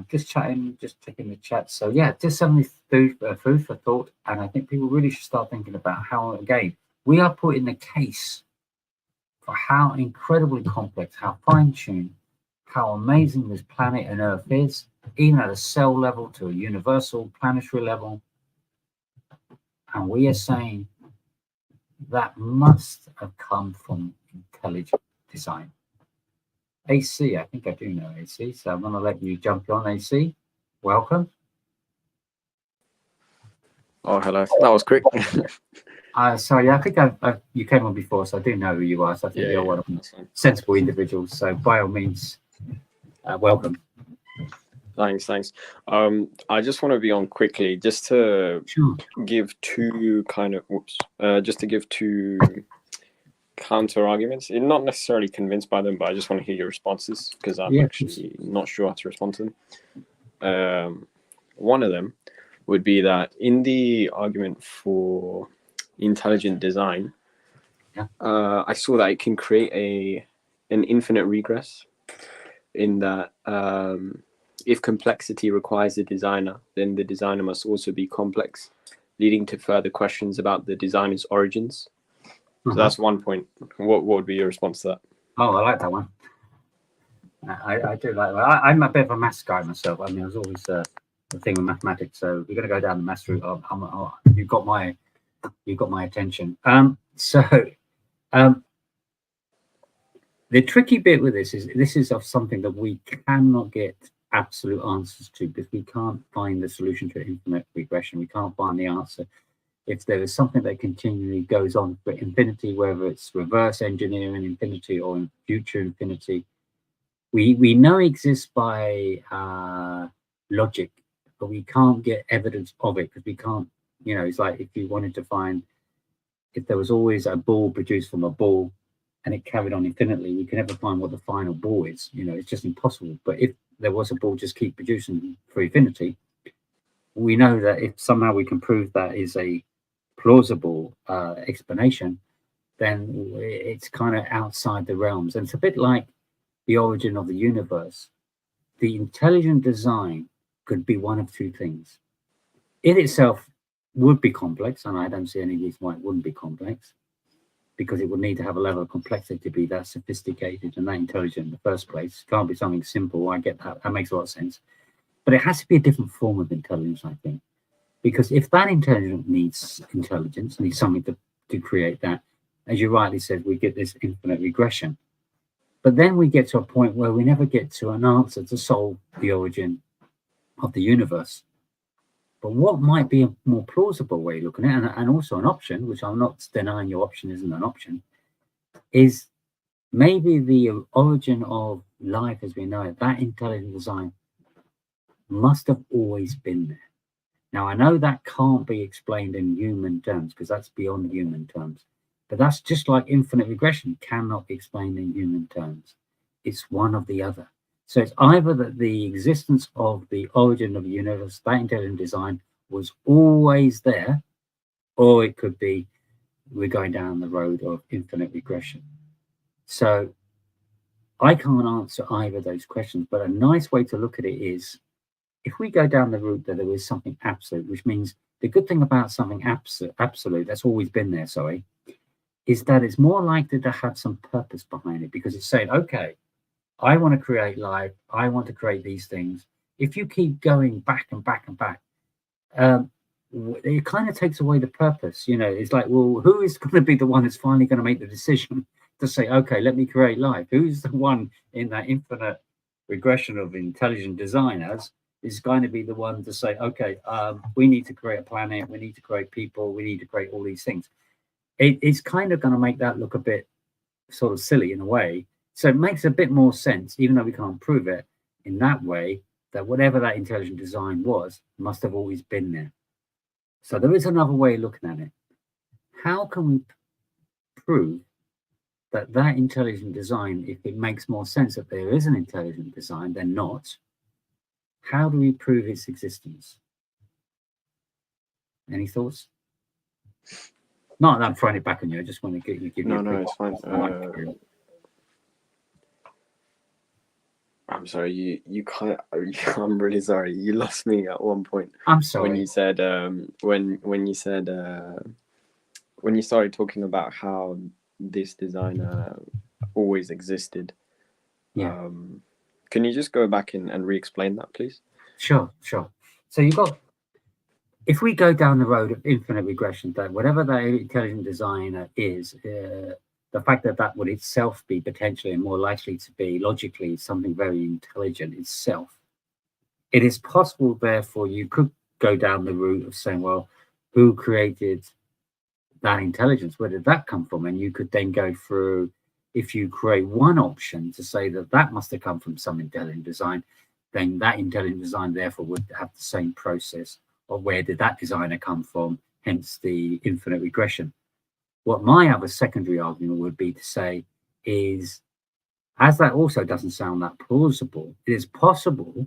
Just checking the chat. So yeah, just some food for thought, and I think people really should start thinking about how, again, we are putting the case for how incredibly complex, how fine-tuned, how amazing this planet and Earth is, even at a cell level to a universal planetary level. And we are saying that must have come from intelligent design. AC, I think I do know AC, so I'm going to let you jump on, AC. Welcome. Oh, hello. That was quick. Sorry, I think you came on before, so I do know who you are. So I think you're one of the sensible individuals. So by all means, welcome. Thanks. I just want to be on quickly, just to give two counter arguments. I'm not necessarily convinced by them, but I just want to hear your responses, because I'm actually not sure how to respond to them. One of them would be that in the argument for intelligent design, I saw that it can create an infinite regress, in that if complexity requires a designer, then the designer must also be complex, leading to further questions about the designer's origins. So that's one point. What would be your response to that? Oh, I like that one. I do like that. I'm a bit of a maths guy myself. I mean, there's always the thing with mathematics. So we're going to go down the maths route. You've got my attention. The tricky bit with this is of something that we cannot get absolute answers to, because we can't find the solution to infinite regression. We can't find the answer. If there is something that continually goes on for infinity, whether it's reverse engineering infinity or future infinity, we know exists by logic, but we can't get evidence of it, because we can't, it's like if you wanted to find, if there was always a ball produced from a ball and it carried on infinitely, we can never find what the final ball is. It's just impossible. But if there was a ball just keep producing for infinity, we know that if somehow we can prove that is a plausible explanation, then it's kind of outside the realms. And it's a bit like the origin of the universe. The intelligent design could be one of two things. It itself would be complex, and I don't see any reason why it wouldn't be complex, because it would need to have a level of complexity to be that sophisticated and that intelligent in the first place. It can't be something simple. I get that. That makes a lot of sense. But it has to be a different form of intelligence, I think. Because if that intelligence needs intelligence, needs something to create that, as you rightly said, we get this infinite regression. But then we get to a point where we never get to an answer to solve the origin of the universe. But what might be a more plausible way of looking at it, and also an option, which I'm not denying your option isn't an option, is maybe the origin of life as we know it, that intelligent design must have always been there. Now, I know that can't be explained in human terms because that's beyond human terms. But that's just like infinite regression cannot be explained in human terms. It's one or the other. So it's either that the existence of the origin of the universe, that intelligent design, was always there, or it could be we're going down the road of infinite regression. So I can't answer either of those questions, but a nice way to look at it is if we go down the route that there is something absolute, which means the good thing about something absolute that's always been there, is that it's more likely to have some purpose behind it because it's saying, okay, I want to create life. I want to create these things. If you keep going back and back and back, it kind of takes away the purpose. You know, it's like, well, who is going to be the one that's finally going to make the decision to say, okay, let me create life? Who's the one in that infinite regression of intelligent designers is going to be the one to say, okay, we need to create a planet. We need to create people. We need to create all these things. It's kind of going to make that look a bit sort of silly in a way. So it makes a bit more sense, even though we can't prove it in that way, that whatever that intelligent design was must have always been there. So there is another way of looking at it. How can we prove that that intelligent design, if it makes more sense that there is an intelligent design than not, how do we prove its existence? Any thoughts? Not that I'm throwing it back on you. I just want to give you. No, it's fine. I'm sorry. You kind of. I'm really sorry. You lost me at one point. I'm sorry. When you said when you started talking about how this designer always existed. Yeah. Can you just go back and re-explain that, please? Sure. So you've got. If we go down the road of infinite regression, that whatever that intelligent designer is, the fact that that would itself be potentially more likely to be logically something very intelligent itself, it is possible, therefore, you could go down the route of saying, well, who created that intelligence? Where did that come from? And you could then go through, if you create one option to say that that must have come from some intelligent design, then that intelligent design, therefore, would have the same process. Or where did that designer come from? Hence the infinite regression. What my other secondary argument would be to say is, as that also doesn't sound that plausible, it is possible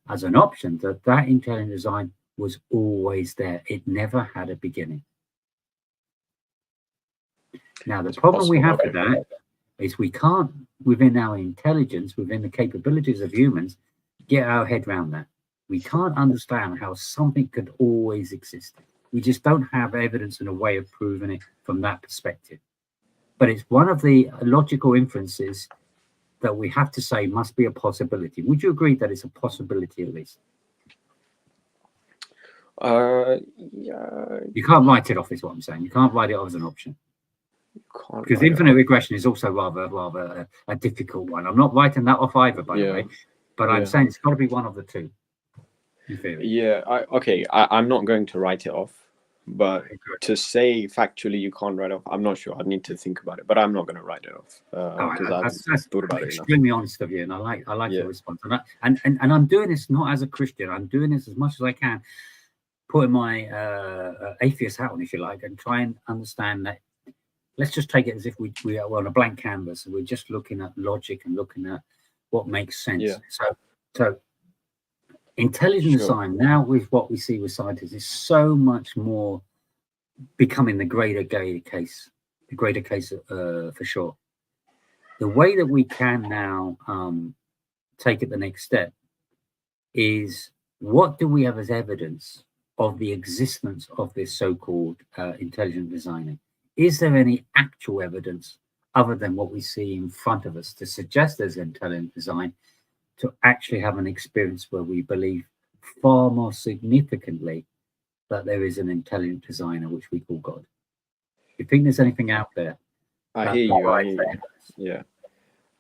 as an option that that intelligent design was always there. It never had a beginning. Now, the problem we have with that is we can't, within our intelligence, within the capabilities of humans, get our head around that. We can't understand how something could always exist. We just don't have evidence and a way of proving it from that perspective. But it's one of the logical inferences that we have to say must be a possibility. Would you agree that it's a possibility at least? Yeah. You can't write it off, is what I'm saying. You can't write it off as an option. Because infinite regression is also rather a difficult one. I'm not writing that off either, by the way. But I'm saying it's got to be one of the two. Yeah, I'm not going to write it off, but to say factually you can't write it off, I'm not sure. I'd need to think about it, but I'm not going to write it off because I've thought about it. Extremely honest of you, and I like your response. And I'm doing this not as a Christian. I'm doing this as much as I can, putting my atheist hat on, if you like, and try and understand that. Let's just take it as if we are on a blank canvas and we're just looking at logic and looking at what makes sense. Yeah. So intelligent design now, with what we see with scientists, is so much more becoming the greater case for sure. The way that we can now take it the next step is, what do we have as evidence of the existence of this so-called intelligent designer? is there any actual evidence other than what we see in front of us to suggest there's intelligent design to actually have an experience where we believe far more significantly that there is an intelligent designer, which we call God? Do you think there's anything out there? I hear you. Yeah,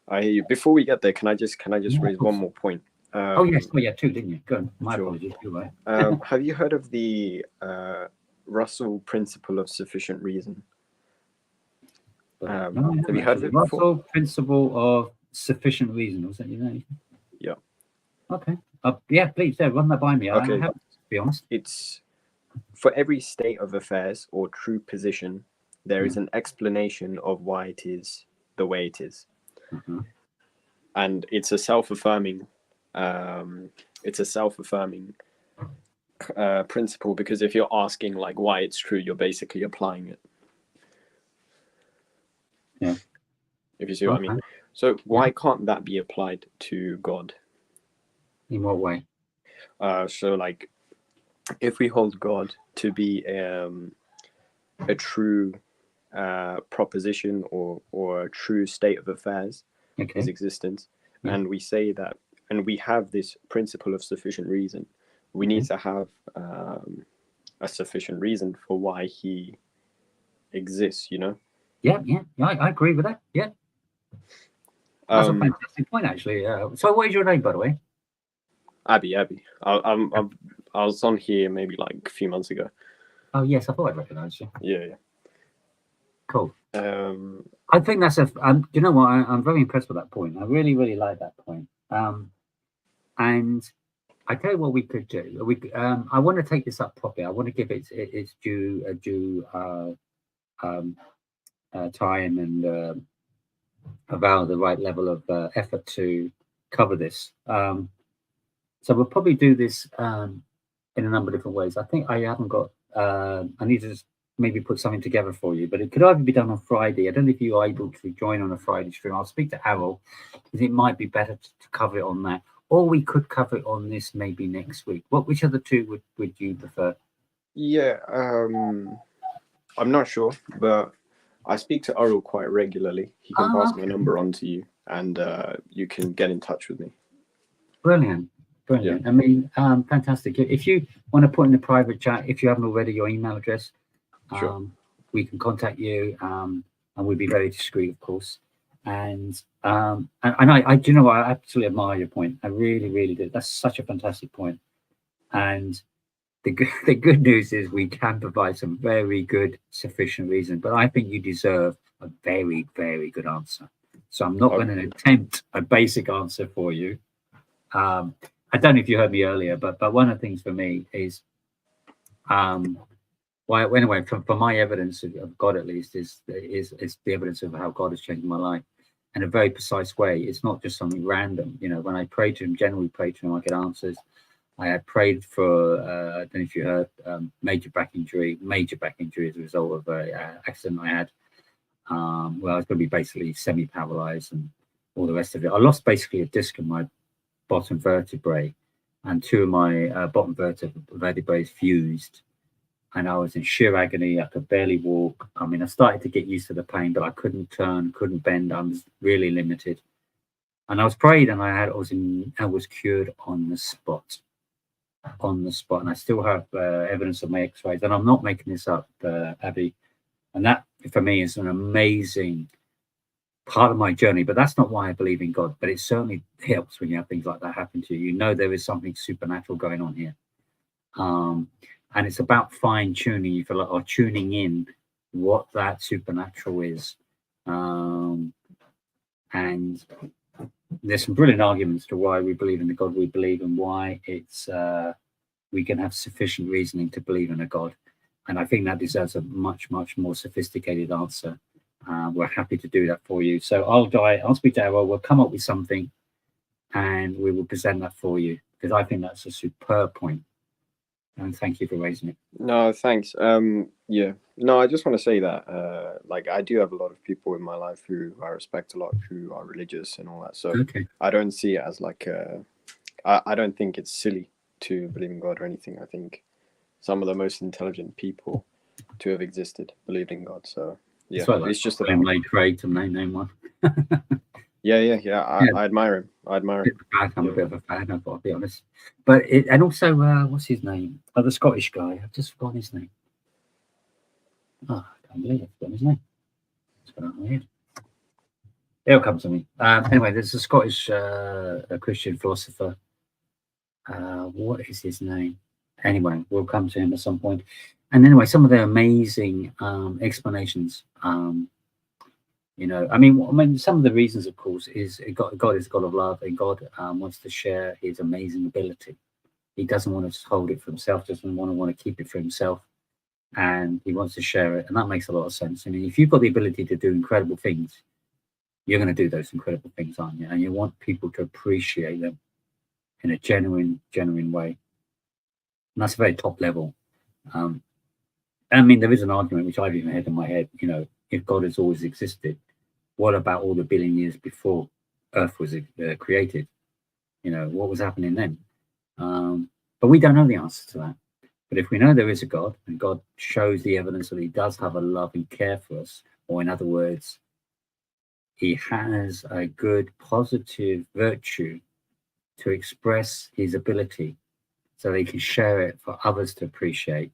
I hear you. Before we get there, can I just raise one more point? Oh yes, well, yeah, two, didn't you? Go on. My Sure. apologies. You're right. Have you heard of the Russell principle of sufficient reason? Have you heard of it before? Russell principle of sufficient reason. Was that your name? Yeah. Okay. Yeah, please, run that by me. Okay. I have to be honest. It's for every state of affairs or true position, there is an explanation of why it is the way it is. And it's a self-affirming principle, because if you're asking like why it's true, you're basically applying it. Yeah. If you see what I mean. So why can't that be applied to God? In what way? So like, if we hold God to be a true proposition or a true state of affairs, his existence, and we say that, and we have this principle of sufficient reason, we need to have a sufficient reason for why he exists, you know? Yeah, I agree with that. Yeah. That's a fantastic point, actually. So what is your name, by the way? Abby. I was on here maybe like a few months ago. Oh yes, I thought I'd recognise you. Yeah. Cool. I think that's you know what? I'm very impressed with that point. I really, really like that point. And I tell you what we could do. I want to take this up properly. I want to give it its due time and allow the right level of effort to cover this. So we'll probably do this in a number of different ways. I think I haven't got. I need to just maybe put something together for you, but it could either be done on Friday. I don't know if you are able to join on a Friday stream. I'll speak to Harold, because it might be better to cover it on that, or we could cover it on this maybe next week. Which of the two would you prefer? Yeah, I'm not sure, but I speak to Errol quite regularly. He can pass my number on to you, and you can get in touch with me. Brilliant. Yeah. I mean, fantastic. If you want to put in the private chat, if you haven't already, your email address, sure. We can contact you, and we'll be very discreet, of course. And I do you know what? I absolutely admire your point. I really, really do. That's such a fantastic point. And the good news is we can provide some very good, sufficient reason. But I think you deserve a very, very good answer. So I'm not going to attempt a basic answer for you. I don't know if you heard me earlier, but one of the things for me is, anyway, from my evidence of God, at least, is the evidence of how God has changed my life in a very precise way. It's not just something random. You know, when I pray to him, generally pray to him, I get answers. I had prayed for, I don't know if you heard, major back injury as a result of an accident I had. Well, I was going to be basically semi-paralyzed and all the rest of it. I lost basically a disc in my bottom vertebrae, and two of my bottom vertebrae fused, and I was in sheer agony. I could barely walk. I mean, I started to get used to the pain, but I couldn't turn, couldn't bend. I was really limited. And I was prayed, and I was cured on the spot. And I still have evidence of my x-rays, and I'm not making this up, Abby. And that for me is an amazing part of my journey. But that's not why I believe in God, but it certainly helps when you have things like that happen to you. You know there is something supernatural going on here, and it's about fine-tuning, if you like, or tuning in what that supernatural is. And there's some brilliant arguments to why we believe in the God we believe, and why it's we can have sufficient reasoning to believe in a God. And I think that deserves a much, much more sophisticated answer. We're happy to do that for you. So I'll speak to Errol. We'll come up with something, and we will present that for you, because I think that's a superb point. And thank you for raising it. No, thanks. Yeah. No, I just want to say that, like, I do have a lot of people in my life who I respect a lot, who are religious and all that. So I don't see it as like, I don't think it's silly to believe in God or anything. I think some of the most intelligent people to have existed, believed in God. So yeah, It's, like it's just William about Lane Craig to name one. yeah. I admire him. I admire him. I'm a bit of a fan, I've got to be honest. But and also, what's his name? The Scottish guy. I've just forgotten his name. Oh, I can't believe I've forgotten his name. It's gone out of my head. It'll come to me. Anyway, there's a Scottish a Christian philosopher. What is his name? Anyway, we'll come to him at some point. And anyway, some of the amazing explanations. You know, I mean, some of the reasons, of course, is God is God of love, and God wants to share his amazing ability. He doesn't want to just hold it for himself, doesn't want to keep it for himself, and he wants to share it. And that makes a lot of sense. I mean, if you've got the ability to do incredible things, you're going to do those incredible things, aren't you? And you want people to appreciate them in a genuine way. And that's a very top level. I mean, there is an argument which I've even had in my head, you know, if God has always existed, what about all the billion years before Earth was created? You know, what was happening then? But we don't know the answer to that. But if we know there is a God, and God shows the evidence that he does have a love and care for us, or in other words, he has a good, positive virtue to express his ability so they can share it for others to appreciate.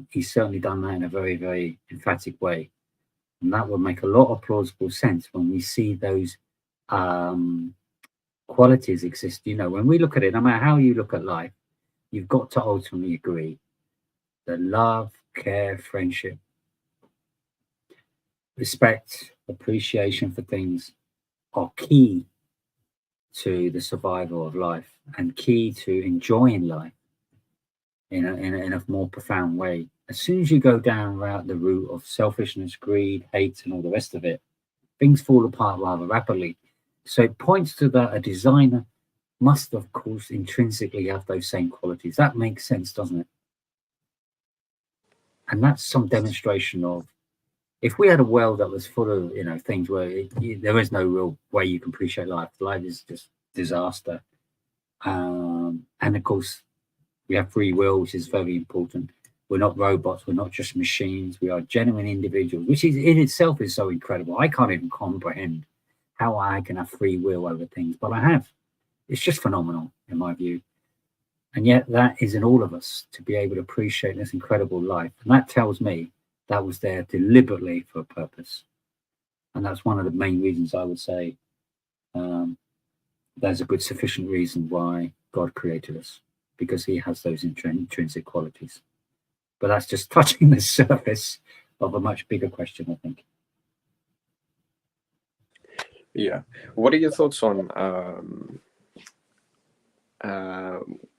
He's certainly done that in a very, very emphatic way. And that would make a lot of plausible sense when we see those qualities exist. You know, when we look at it, no matter how you look at life, you've got to ultimately agree that love, care, friendship, respect, appreciation for things are key to the survival of life and key to enjoying life in a more profound way. As soon as you go down the route of selfishness, greed, hate, and all the rest of it, things fall apart rather rapidly. So it points to that a designer must, of course, intrinsically have those same qualities. That makes sense, doesn't it? And that's some demonstration of, if we had a world that was full of, you know, things where there is no real way you can appreciate life. Life is just disaster. And of course, we have free will, which is very important. We're not robots. We're not just machines. We are genuine individuals, which is in itself is so incredible. I can't even comprehend how I can have free will over things, but I have. It's just phenomenal in my view. And yet that is in all of us to be able to appreciate this incredible life. And that tells me that was there deliberately for a purpose. And that's one of the main reasons I would say there's a good sufficient reason why God created us, because he has those intrinsic qualities. But that's just touching the surface of a much bigger question, I think. Yeah. What are your thoughts on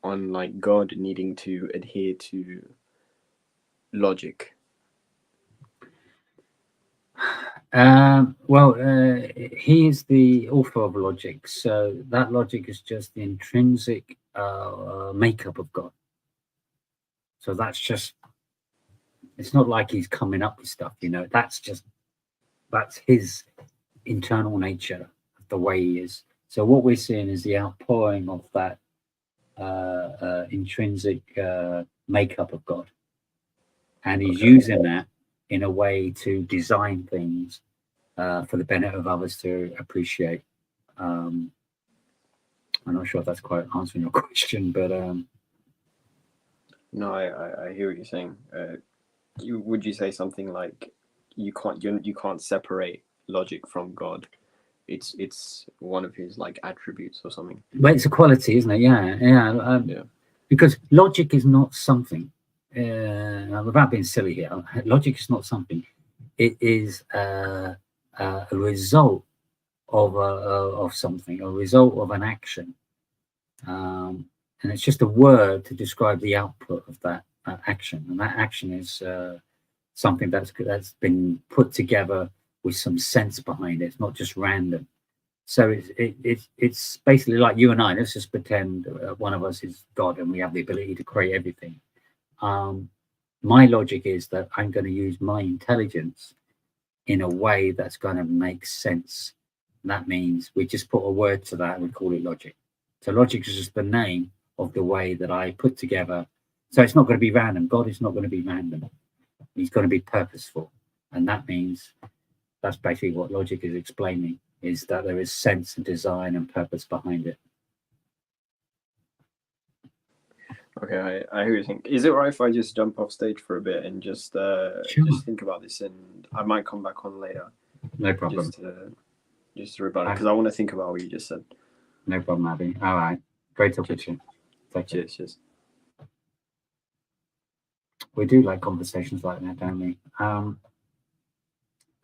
like God needing to adhere to logic? Well, he is the author of logic, so that logic is just the intrinsic makeup of God. So that's just, it's not like he's coming up with stuff, you know, that's his internal nature, the way he is. So what we're seeing is the outpouring of that intrinsic makeup of God, and he's using that in a way to design things for the benefit of others to appreciate. I'm not sure if that's quite answering your question, but no, I hear what you're saying. Would you say something like you can't separate logic from God? It's one of his like attributes or something. Well, it's a quality, isn't it? Yeah. Because logic is not something. Without being silly here, logic is not something. It is a result of something, a result of an action, and it's just a word to describe the output of that action. And that action is something that's been put together with some sense behind it. It's not just random. So it's basically like you and I. Let's just pretend one of us is God and we have the ability to create everything. My logic is that I'm going to use my intelligence in a way that's going to make sense. And that means we just put a word to that and we call it logic. So logic is just the name of the way that I put together. So it's not going to be random. God is not going to be random. He's going to be purposeful, and that means that's basically what logic is explaining, is that there is sense and design and purpose behind it. Okay, I hear you think. Is it right if I just jump off stage for a bit and just just think about this, and I might come back on later? No problem. Just to rebut it, because I want to think about what you just said. No problem, Abby. All right. Great talking to you. Cheers, cheers. We do like conversations like that, don't we?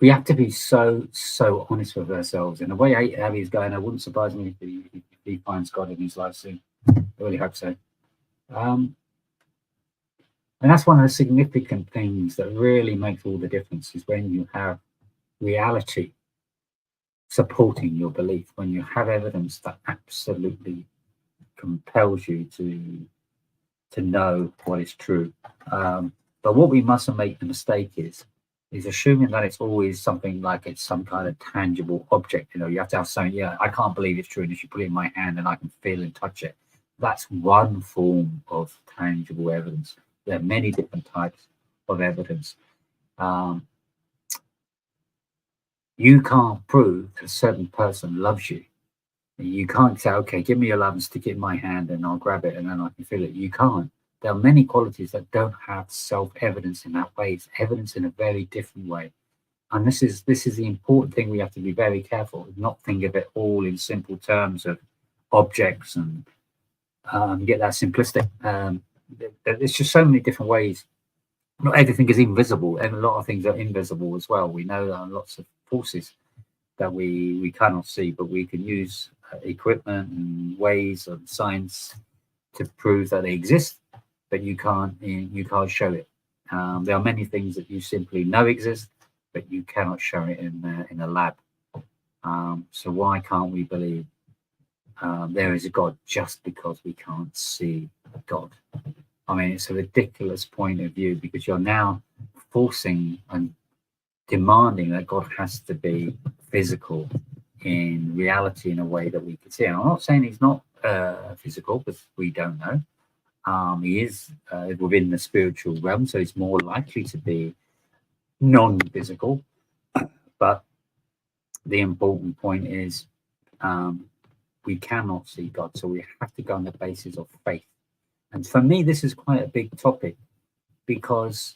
We have to be so honest with ourselves. In the way Abby's going, it wouldn't surprise me if he finds God in his life soon. I really hope so. And that's one of the significant things that really makes all the difference, is when you have reality supporting your belief, when you have evidence that absolutely compels you to know what is true. But what we mustn't make the mistake is assuming that it's always something like it's some kind of tangible object. You know, you have to have something. Yeah, I can't believe it's true unless you put it in my hand and I can feel and touch it. That's one form of tangible evidence. There are many different types of evidence. You can't prove that a certain person loves you. You can't say, okay, give me your love and stick it in my hand and I'll grab it and then I can feel it. You can't. There are many qualities that don't have self-evidence in that way. It's evidence in a very different way. And this is the important thing. We have to be very careful, not think of it all in simple terms of objects and get that simplistic. There's just so many different ways. Not everything is invisible, and a lot of things are invisible as well. We know there are lots of forces that we cannot see, but we can use equipment and ways of science to prove that they exist, but you can't show it. There are many things that you simply know exist, but you cannot show it in a lab. So why can't we believe there is a God just because we can't see God? I mean, it's a ridiculous point of view, because you're now forcing and demanding that God has to be physical in reality in a way that we can see. And I'm not saying he's not physical, because we don't know. He is within the spiritual realm, so he's more likely to be non-physical. But the important point is we cannot see God, so we have to go on the basis of faith. And for me, this is quite a big topic, because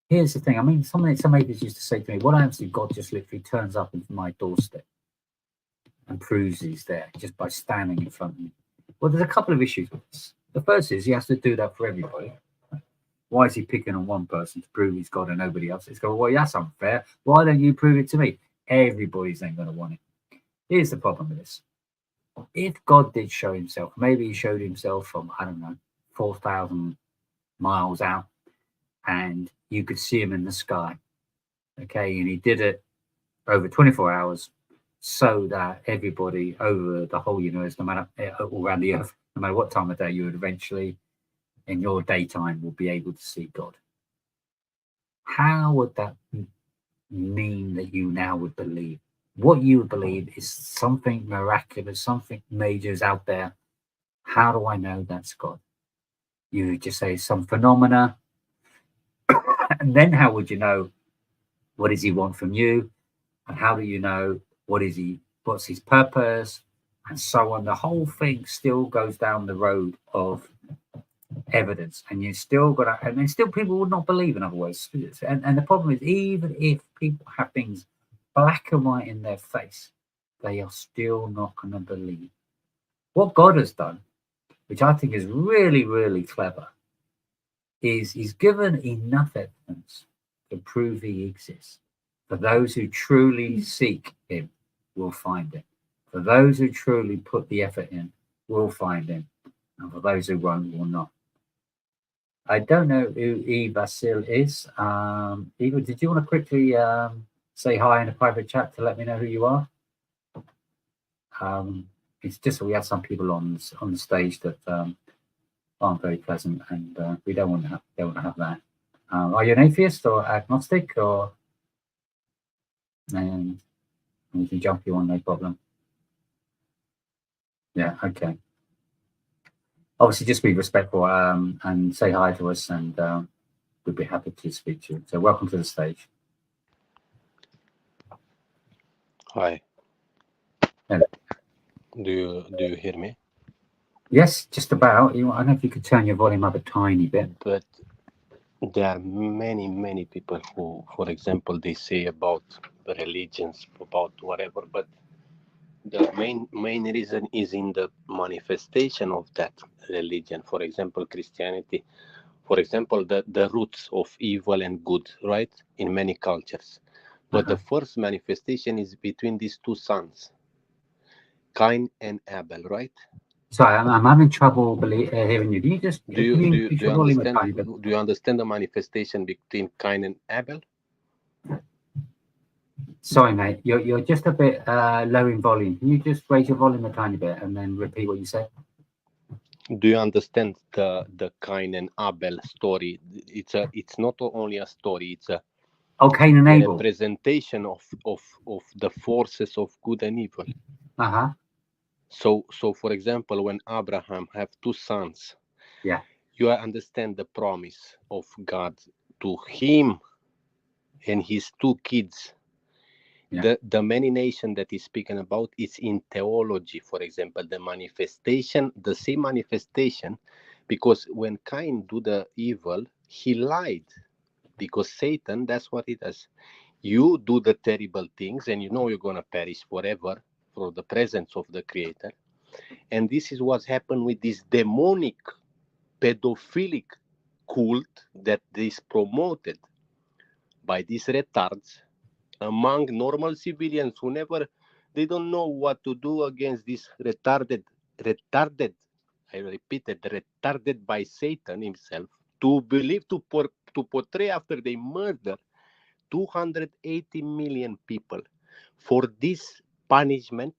here's the thing. I mean, some atheists used to say to me, what happens if God just literally turns up into my doorstep and proves he's there just by standing in front of me? Well, there's a couple of issues with this. The first is he has to do that for everybody. Why is he picking on one person to prove he's God and nobody else? It's going, well, that's unfair. Why don't you prove it to me? Everybody's then going to want it. Here's the problem with this. If God did show himself, maybe he showed himself from, I don't know, 4,000 miles out, and you could see him in the sky. Okay, and he did it over 24 hours so that everybody over the whole universe, no matter all around the earth, no matter what time of day, you would eventually, in your daytime, will be able to see God. How would that mean that you now would believe? What you would believe is something miraculous, something major is out there. How do I know that's God? You would just say some phenomena. And then how would you know what does he want from you? And how do you know what's his purpose? And so on. The whole thing still goes down the road of evidence, and you still got to, and then still people would not believe, in other words. And the problem is, even if people have things black and white in their face, they are still not going to believe. What God has done, which I think is really, really clever, is he's given enough evidence to prove he exists. For those who truly seek him will find him. For those who truly put the effort in will find him. And for those who won't, will not. I don't know who Eva Sil is. Eva, did you want to quickly say hi in a private chat to let me know who you are? It's just that we have some people on the stage that aren't very pleasant, and we don't want to have that. Are you an atheist or agnostic, or? And we can jump you on, no problem. Yeah, okay. Obviously, just be respectful and say hi to us, and we'd be happy to speak to you. So welcome to the stage. Hi. Hello. Do you hear me? Yes, just about. I don't know if you could turn your volume up a tiny bit. But there are many people who, for example, they say about the religions, about whatever, but the main reason is in the manifestation of that religion. For example, Christianity, for example, the roots of evil and good, right? In many cultures. But the first manifestation is between these two sons, Cain and Abel, right? Sorry, I'm having trouble hearing you. Do you just Do you understand the manifestation between Cain and Abel? Sorry, mate. You're just a bit low in volume. Can you just raise your volume a tiny bit and then repeat what you said? Do you understand the Cain and Abel story? It's not only a story. It's a Cain and Abel. Representation of the forces of good and evil. So for example, when Abraham have two sons, you understand the promise of God to him and his two kids. The many nation that he's speaking about is in theology. For example, the manifestation, the same manifestation, because when Cain do the evil, he lied, because Satan, that's what he does. You do the terrible things and you know you're going to perish forever from the presence of the Creator. And this is what's happened with this demonic, pedophilic cult that is promoted by these retards among normal civilians who they don't know what to do against this retarded, I repeat it, retarded by Satan himself, to believe, to portray after they murder 280 million people. For this punishment,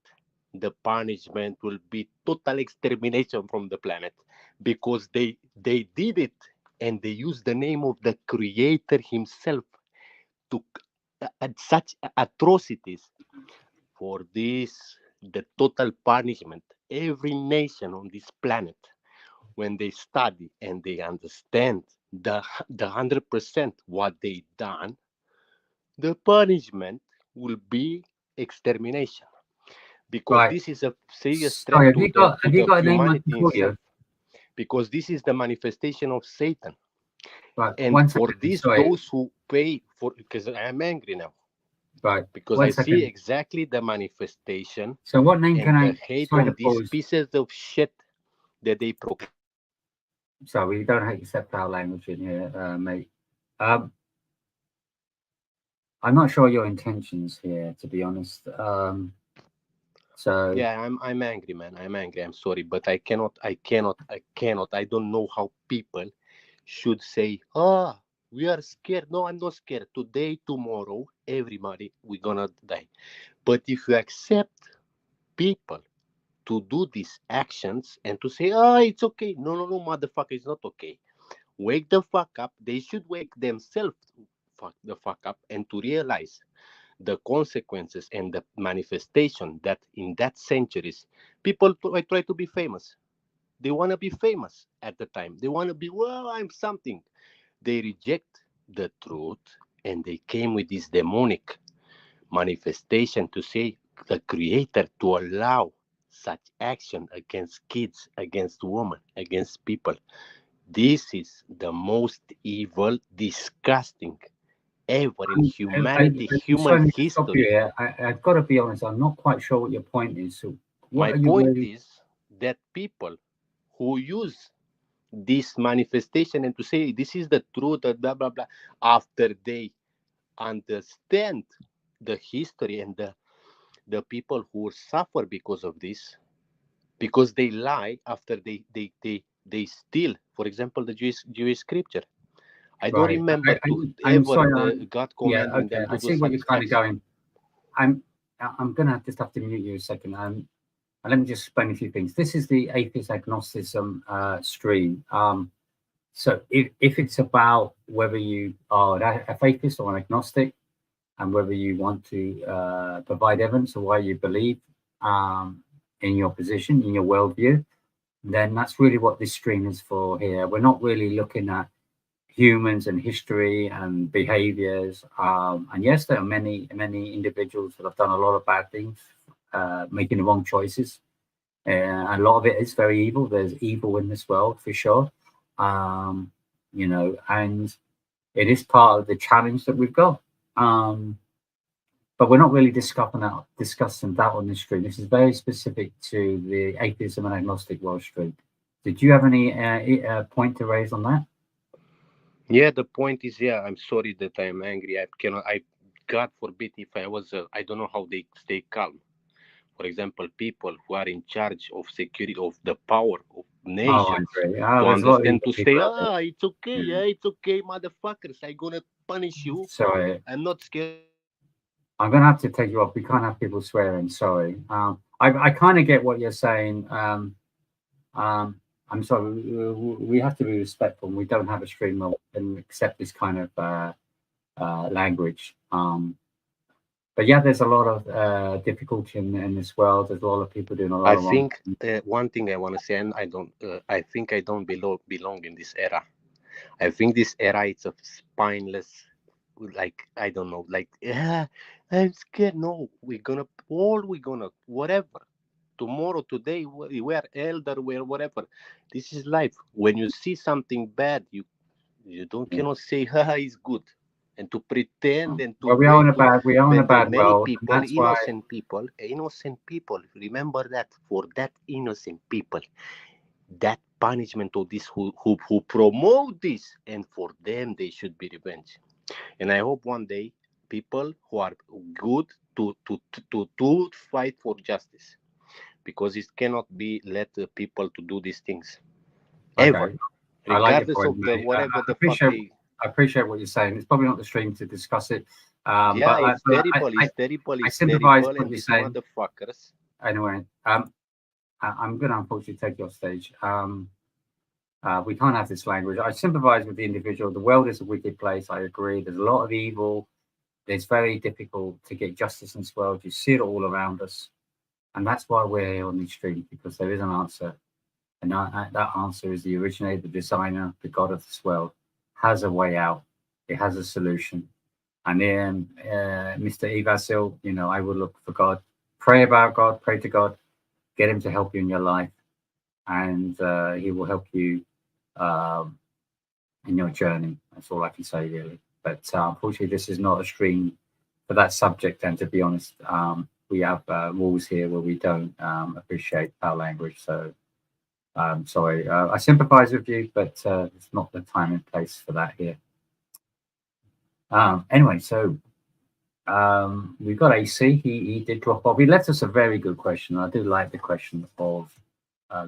the punishment will be total extermination from the planet, because they did it and they used the name of the Creator himself to such atrocities. For this, the total punishment, every nation on this planet, when they study and they understand the 100% what they done, the punishment will be extermination, because this is a serious threat to humanity itself, because this is the manifestation of Satan. And for this, those who pay for, because I'm angry now, because I see exactly the manifestation. So what name can I hate on these pieces of shit that they proclaim. So we don't accept our language in here, mate. I'm not sure your intentions here, to be honest. So yeah, I'm angry, man. I'm angry. I'm sorry, but I cannot. I don't know how people should say, we are scared. No, I'm not scared. Today, tomorrow, everybody, we're gonna die. But if you accept people to do these actions and to say, it's okay. No, motherfucker, it's not okay. Wake the fuck up. They should wake themselves the fuck up and to realize the consequences and the manifestation that in that centuries, people try to be famous. They want to be famous at the time. They want to be, I'm something. They reject the truth and they came with this demonic manifestation to say the Creator to allow such action against kids, against women, against people. This is the most evil, disgusting ever in humanity, human history. I've got to be honest, I'm not quite sure what your point is. So my point is that people who use this manifestation and to say this is the truth, blah, blah, blah, after they understand the history and the people who suffer because of this, because they lie after they steal, for example, the Jewish scripture. I don't remember God commanding them to I see what you're kind of going. I'm gonna just have to mute you a second. And let me just explain a few things. This is the Atheist Agnosticism stream. So if it's about whether you are a atheist or an agnostic, and whether you want to provide evidence of why you believe in your position, in your worldview, then that's really what this stream is for here. We're not really looking at humans and history and behaviors. And yes, there are many individuals that have done a lot of bad things, making the wrong choices. A lot of it is very evil. There's evil in this world for sure. You know, and it is part of the challenge that we've got. But we're not really discussing that on this stream. This is very specific to the atheism and agnostic world stream. Did you have any point to raise on that? Yeah, the point is, yeah, I'm sorry that I'm angry. God forbid if I was, I don't know how they stay calm. For example, people who are in charge of security of the power of nations to understand to say, it's okay, it's okay, motherfuckers, I'm gonna punish you. Sorry, I'm not scared. I'm gonna have to take you off. We can't have people swearing. Sorry. I kind of get what you're saying. I'm sorry. We have to be respectful. And we don't have a stream where we can accept this kind of language. But yeah, there's a lot of difficulty in this world. There's a lot of people doing a lot. I think one thing I want to say, and I think I don't belong in this era. I think this era it's a spineless, like I don't know, like I'm scared. No, we're gonna whatever. Tomorrow, today, we're elder, we're whatever. This is life. When you see something bad, you cannot say, it's good. And to pretend and to we are in a bad world. People, innocent people. Remember that for that innocent people, that punishment of this who promote this, and for them they should be revenge. And I hope one day people who are good to fight for justice, because it cannot be let people to do these things ever, regardless of whatever the fuck they. I appreciate what you're saying. It's probably not the stream to discuss it. It's terrible. I sympathize with what you're saying. Motherfuckers. Anyway, I'm going to unfortunately take you off stage. We can't have this language. I sympathize with the individual. The world is a wicked place. I agree. There's a lot of evil. It's very difficult to get justice in this world. You see it all around us. And that's why we're here on these streams, because there is an answer. And that answer is the originator, the designer, the God of this world. Has a way out. It has a solution. And then Mr. Evasil, you know, I will look for God, pray about God, pray to God, get him to help you in your life, and he will help you in your journey. That's all I can say, really. But unfortunately, this is not a stream for that subject. And to be honest, we have rules here where we don't appreciate our language. So sorry, I sympathize with you, but it's not the time and place for that here. Anyway, so we've got AC. He did drop off. He left us a very good question. I do like the question of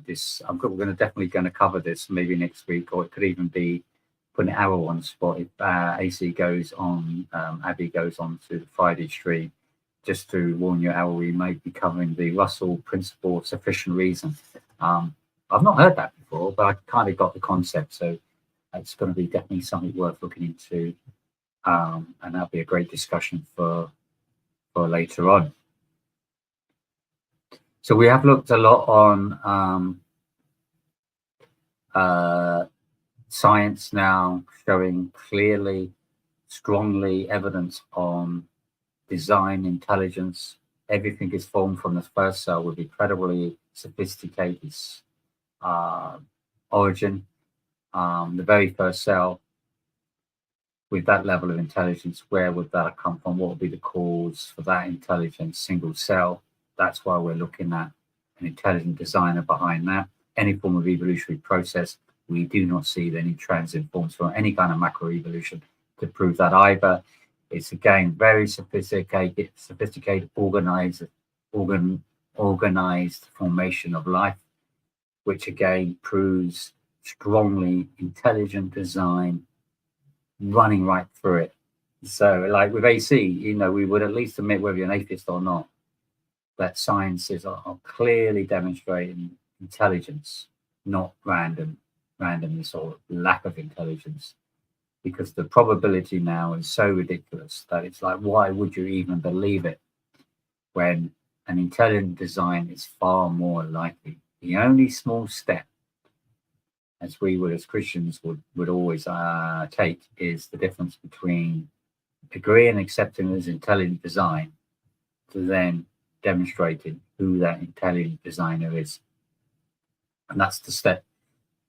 this. We're definitely going to cover this maybe next week, or it could even be put an hour on spot if AC goes on, Abby goes on to the Friday stream. Just to warn you, how we might be covering the Russell principle of sufficient reason. I've not heard that before, but I kind of got the concept, so it's going to be definitely something worth looking into, and that'll be a great discussion for later on. So we have looked a lot on science now, showing clearly, strongly evidence on design, intelligence. Everything is formed from the first cell with incredibly sophisticated origin. The very first cell with that level of intelligence, where would that come from? What would be the cause for that intelligence? Single cell. That's why we're looking at an intelligent designer behind that. Any form of evolutionary process, we do not see any transit forms from any kind of macro evolution to prove that either. It's again very sophisticated, organized formation of life, which again proves strongly intelligent design running right through it. So like with AC, you know, we would at least admit, whether you're an atheist or not, that sciences are clearly demonstrating intelligence, not randomness or lack of intelligence, because the probability now is so ridiculous that it's like, why would you even believe it when an intelligent design is far more likely? The only small step as we would, as Christians, would always take, is the difference between agreeing and accepting as intelligent design to then demonstrating who that intelligent designer is. And that's the step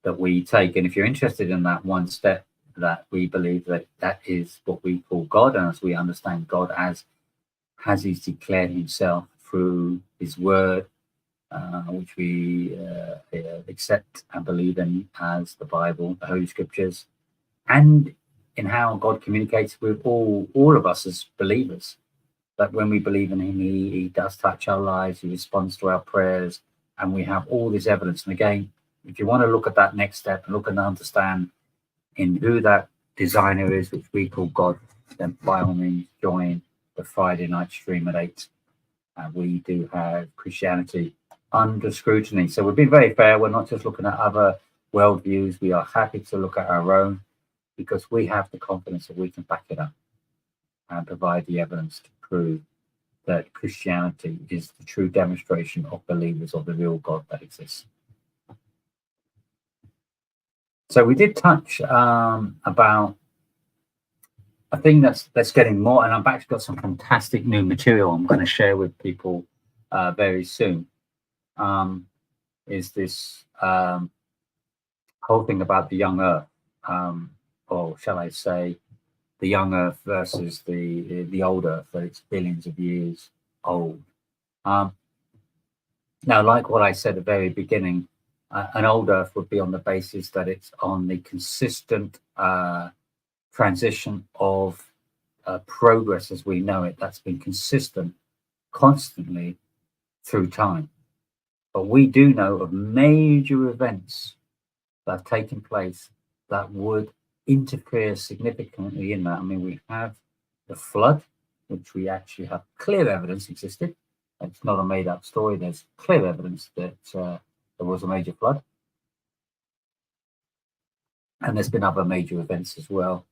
that we take. And if you're interested in that one step, that we believe that is what we call God, and as we understand God as he's declared himself through his word, which we accept and believe in as the Bible, the Holy Scriptures, and in how God communicates with all of us as believers. That when we believe in him, he does touch our lives, he responds to our prayers, and we have all this evidence. And again, if you want to look at that next step and look and understand in who that designer is, which we call God, then by all means join the Friday night stream at 8. We do have Christianity under scrutiny. So we've been very fair. We're not just looking at other worldviews. We are happy to look at our own, because we have the confidence that we can back it up and provide the evidence to prove that Christianity is the true demonstration of believers of the real God that exists. So we did touch about a thing that's getting more, and I've actually got some fantastic new material I'm going to share with people very soon, is this whole thing about the young earth, or shall I say the young earth versus the old earth, that it's billions of years old. Now, like what I said at the very beginning, an old earth would be on the basis that it's on the consistent transition of progress as we know it, that's been consistent constantly through time. But we do know of major events that have taken place that would interfere significantly in that. I mean, we have the flood, which we actually have clear evidence existed. It's not a made-up story. There's clear evidence that there was a major flood. And there's been other major events as well,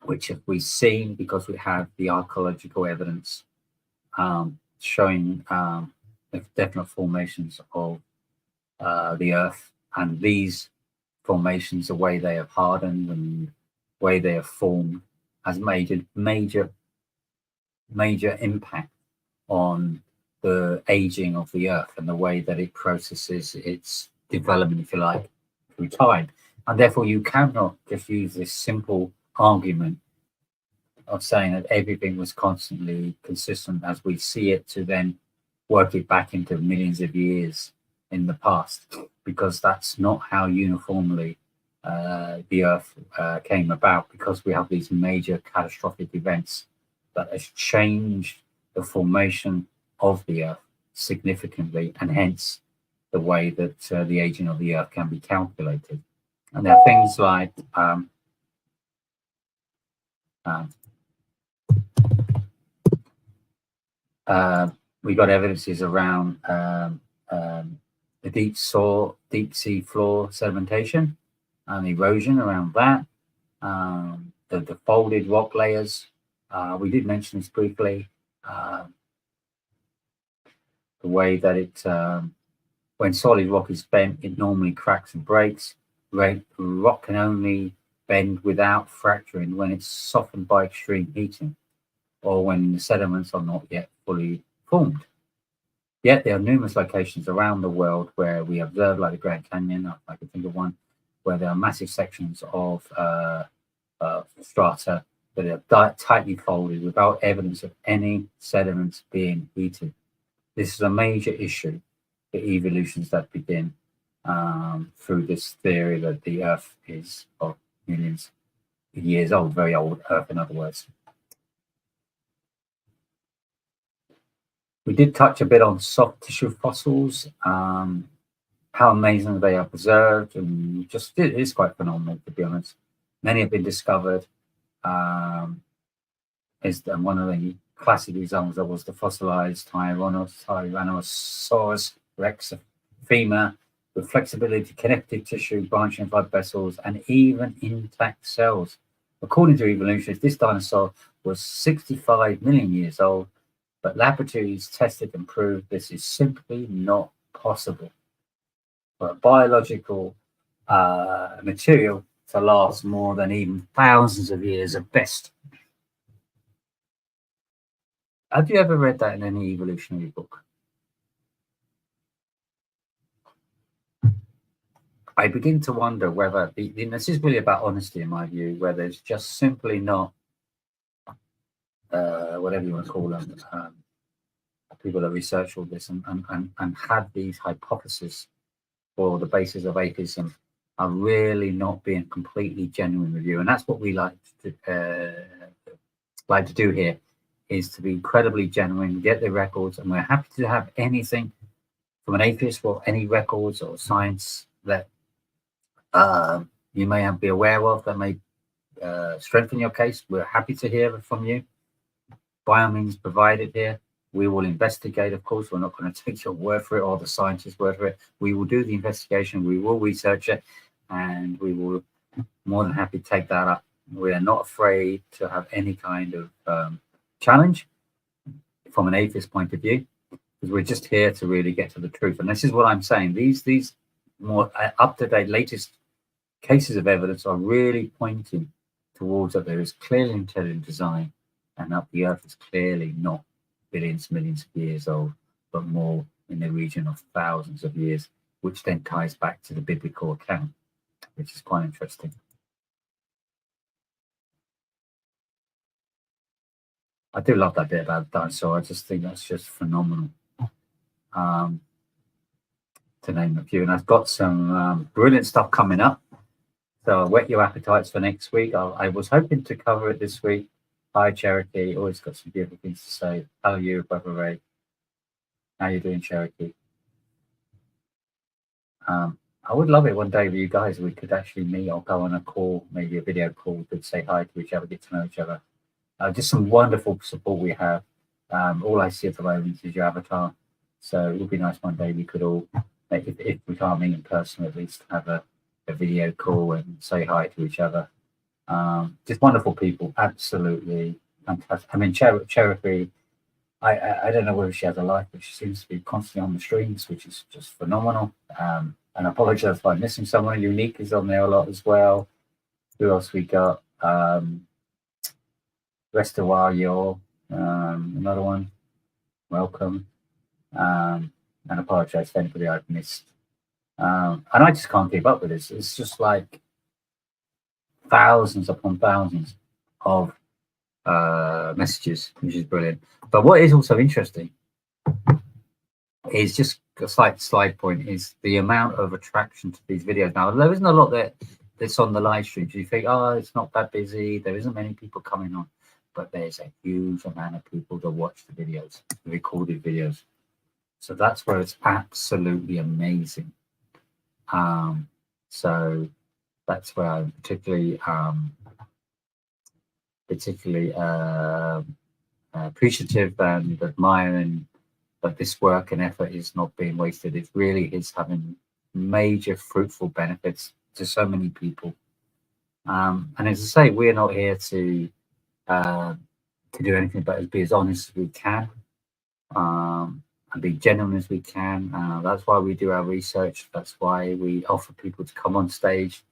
which have we seen because we have the archaeological evidence showing the definite formations of the earth, and these formations, the way they have hardened and the way they have formed, has made a major impact on the aging of the earth and the way that it processes its development, if you like, through time. And therefore you cannot just use this simple argument of saying that everything was constantly consistent as we see it to then work it back into millions of years in the past, because that's not how uniformly the earth came about, because we have these major catastrophic events that has changed the formation of the earth significantly, and hence the way that the aging of the earth can be calculated. And there are things like we got evidences around the deep sea floor sedimentation and erosion around that, the folded rock layers. We did mention this briefly, the way that it, when solid rock is bent, it normally cracks and breaks. Rock can only bend without fracturing when it's softened by extreme heating, or when the sediments are not yet fully formed. Yet there are numerous locations around the world where we observe, like the Grand Canyon, I can think of one, where there are massive sections of strata that are tightly folded without evidence of any sediments being heated. This is a major issue for evolutions that begin through this theory that the Earth is of millions of years old, very old Earth, in other words. We did touch a bit on soft tissue fossils, how amazing they are preserved, and just it is quite phenomenal, to be honest. Many have been discovered. Is one of the classic examples that was the fossilized Tyrannosaurus Rex femur, with flexibility, connective tissue, branching blood vessels, and even intact cells. According to evolutionists, this dinosaur was 65 million years old, but laboratories tested and proved this is simply not possible. For a biological material to last more than even thousands of years at best. Have you ever read that in any evolutionary book? I begin to wonder whether this is really about honesty, in my view, where there's just simply not, whatever you want to call them, people that research all this and have these hypotheses for the basis of atheism are really not being completely genuine with you. And that's what we like to do here, is to be incredibly genuine, get the records, and we're happy to have anything from an atheist or any records or science that you may be aware of that may strengthen your case. We're happy to hear from you. By all means, provide it here. We will investigate, of course. We're not going to take your word for it or the scientist's word for it. We will do the investigation. We will research it, and we will more than happy to take that up. We are not afraid to have any kind of challenge from an atheist point of view, because we're just here to really get to the truth. And this is what I'm saying. These more up-to-date, latest cases of evidence are really pointing towards that there is clearly intelligent design, and that the Earth is clearly not billions, millions of years old, but more in the region of thousands of years, which then ties back to the biblical account, which is quite interesting. I do love that bit about the dinosaur. I just think that's just phenomenal, to name a few. And I've got some brilliant stuff coming up. So I'll whet your appetites for next week. I was hoping to cover it this week. Hi, Cherokee. Always got some beautiful things to say. How are you, Brother Ray? How you doing, Cherokee? I would love it one day with you guys. We could actually meet or go on a call, maybe a video call. We could say hi to each other, get to know each other. Just some wonderful support we have. All I see at the moment is your avatar. So it would be nice one day we could all, if we can't meet in person, at least have a video call and say hi to each other. Just wonderful people, absolutely fantastic. I mean, Cherokee, I don't know whether she has a life, but she seems to be constantly on the streams, which is just phenomenal. And I apologize if I'm missing someone. Unique is on there a lot as well. Who else we got? Rest a while, you're another one. Welcome. And apologize to anybody I've missed. And I just can't keep up with this. It's just like thousands upon thousands of messages, which is brilliant. But what is also interesting is just a slight slide point is the amount of attraction to these videos. Now, there isn't a lot that's on the live streams. You think, oh, it's not that busy. There isn't many people coming on. But there's a huge amount of people that watch the videos, the recorded videos. So that's where it's absolutely amazing. So that's where I'm particularly appreciative and admiring that this work and effort is not being wasted. It really is having major fruitful benefits to so many people. And as I say, we're not here to do anything but be as honest as we can, and be genuine as we can. That's why we do our research. That's why we offer people to come on stage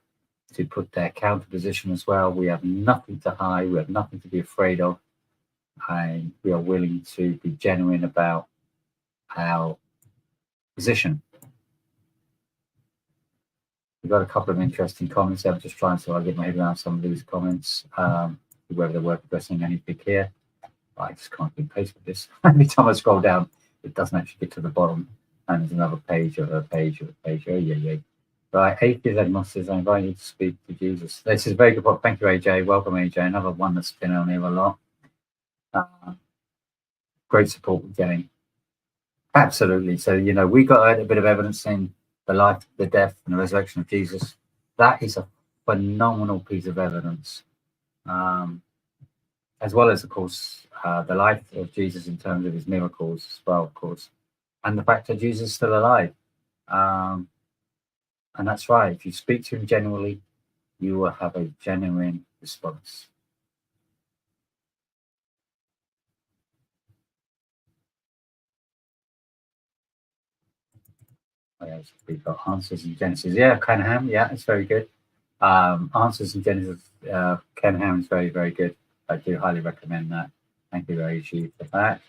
to put their counter position as well. We have nothing to hide. We have nothing to be afraid of. And we are willing to be genuine about our position. We've got a couple of interesting comments. I'm just trying to get my head around some of these comments, whether they're worth addressing anything here. I just can't do paste with this. Every time I scroll down, it doesn't actually get to the bottom. And there's another page of a page of a page. Oh, yeah. Right, atheist agnostics, I invite you to speak to Jesus. This is a very good point. Thank you, AJ. Welcome, AJ. Another one that's been on here a lot. Great support we're getting. Absolutely. So, we got a bit of evidence in the life, the death, and the resurrection of Jesus. That is a phenomenal piece of evidence. As well as, of course, the life of Jesus in terms of his miracles as well, of course. And the fact that Jesus is still alive. And that's right. If you speak to him genuinely, you will have a genuine response. We've got Answers in Genesis. Yeah, Ken Ham. Yeah, it's very good. Answers in Genesis. Ken Ham is very, very good. I do highly recommend that. Thank you very much for that.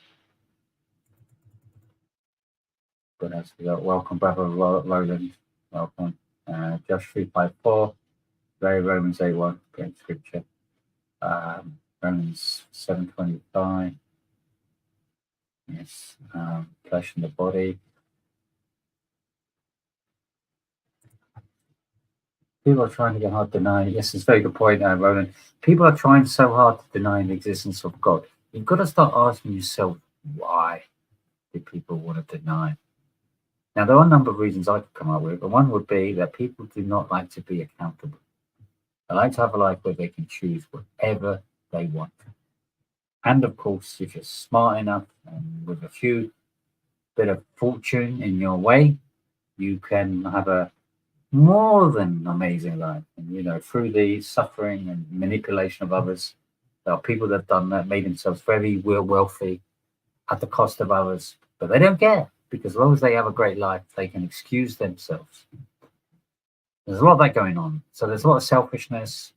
What else we got? Welcome, brother Roland. Welcome. Josh 354. Very Romans 8:1. Great scripture. Romans 7:25. Yes. Flesh and the body. People are trying to get hard to deny. Yes, it's a very good point, Roland. People are trying so hard to deny the existence of God. You've got to start asking yourself, why do people want to deny? Now, there are a number of reasons I could come up with, but one would be that people do not like to be accountable. They like to have a life where they can choose whatever they want. And of course, if you're smart enough and with a few bit of fortune in your way, you can have a more than amazing life. And, through the suffering and manipulation of others, there are people that have done that, made themselves very wealthy at the cost of others, but they don't care, because as long as they have a great life, they can excuse themselves. There's a lot of that going on. So there's a lot of selfishness,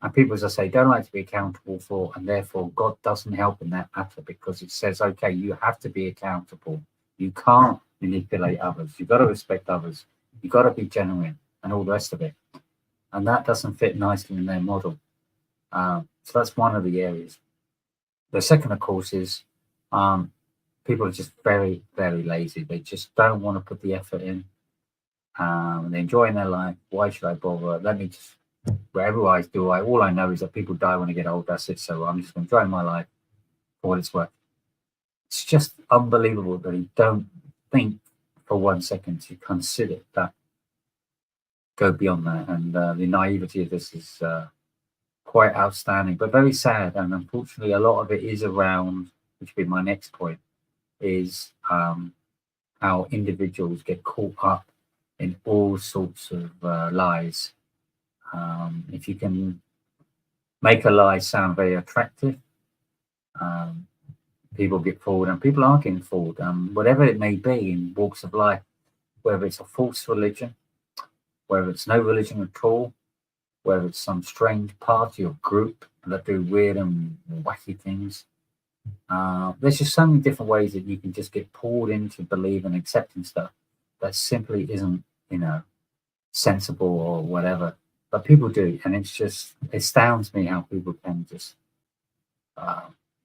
and people, as I say, don't like to be accountable for, and therefore God doesn't help in that matter, because it says, okay, you have to be accountable. You can't manipulate others. You've got to respect others. You've got to be genuine and all the rest of it. And that doesn't fit nicely in their model. So that's one of the areas. The second, of course, is people are just very, very lazy. They just don't want to put the effort in. They're enjoying their life. Why should I bother? Let me just, wherever I do, all I know is that people die when they get old. That's it. So I'm just going to enjoy my life for what it's worth. It's just unbelievable that you don't think for 1 second to consider that, go beyond that. And the naivety of this is quite outstanding, but very sad. And unfortunately, a lot of it is around, which would be my next point, is how individuals get caught up in all sorts of lies. If you can make a lie sound very attractive, people get fooled, and people are getting fooled, whatever it may be in walks of life, whether it's a false religion, whether it's no religion at all, whether it's some strange party or group that do weird and wacky things. There's just so many different ways that you can just get pulled into believing and accepting stuff that simply isn't, sensible or whatever. But people do, and it astounds me how people can just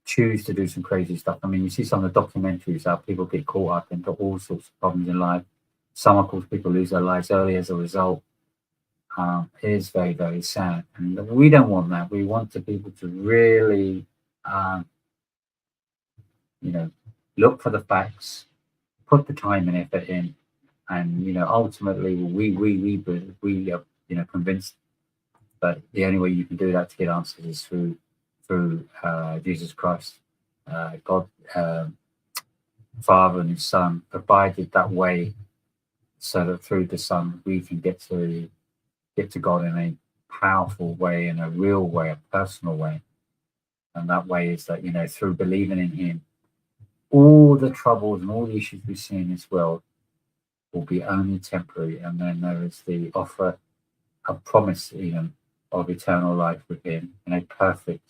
choose to do some crazy stuff. I mean, you see some of the documentaries how people get caught up into all sorts of problems in life. Some, of course, people lose their lives early as a result. It is very, very sad, and we don't want that. We want the people to really, look for the facts, put the time and effort in, and ultimately, we are convinced that the only way you can do that to get answers is through Jesus Christ, God, Father and His Son provided that way, so that through the Son we can get to God in a powerful way, in a real way, a personal way. And that way is that, through believing in Him, all the troubles and all the issues we see in this world will be only temporary. And then there is the offer, a promise even, of eternal life with Him in a perfect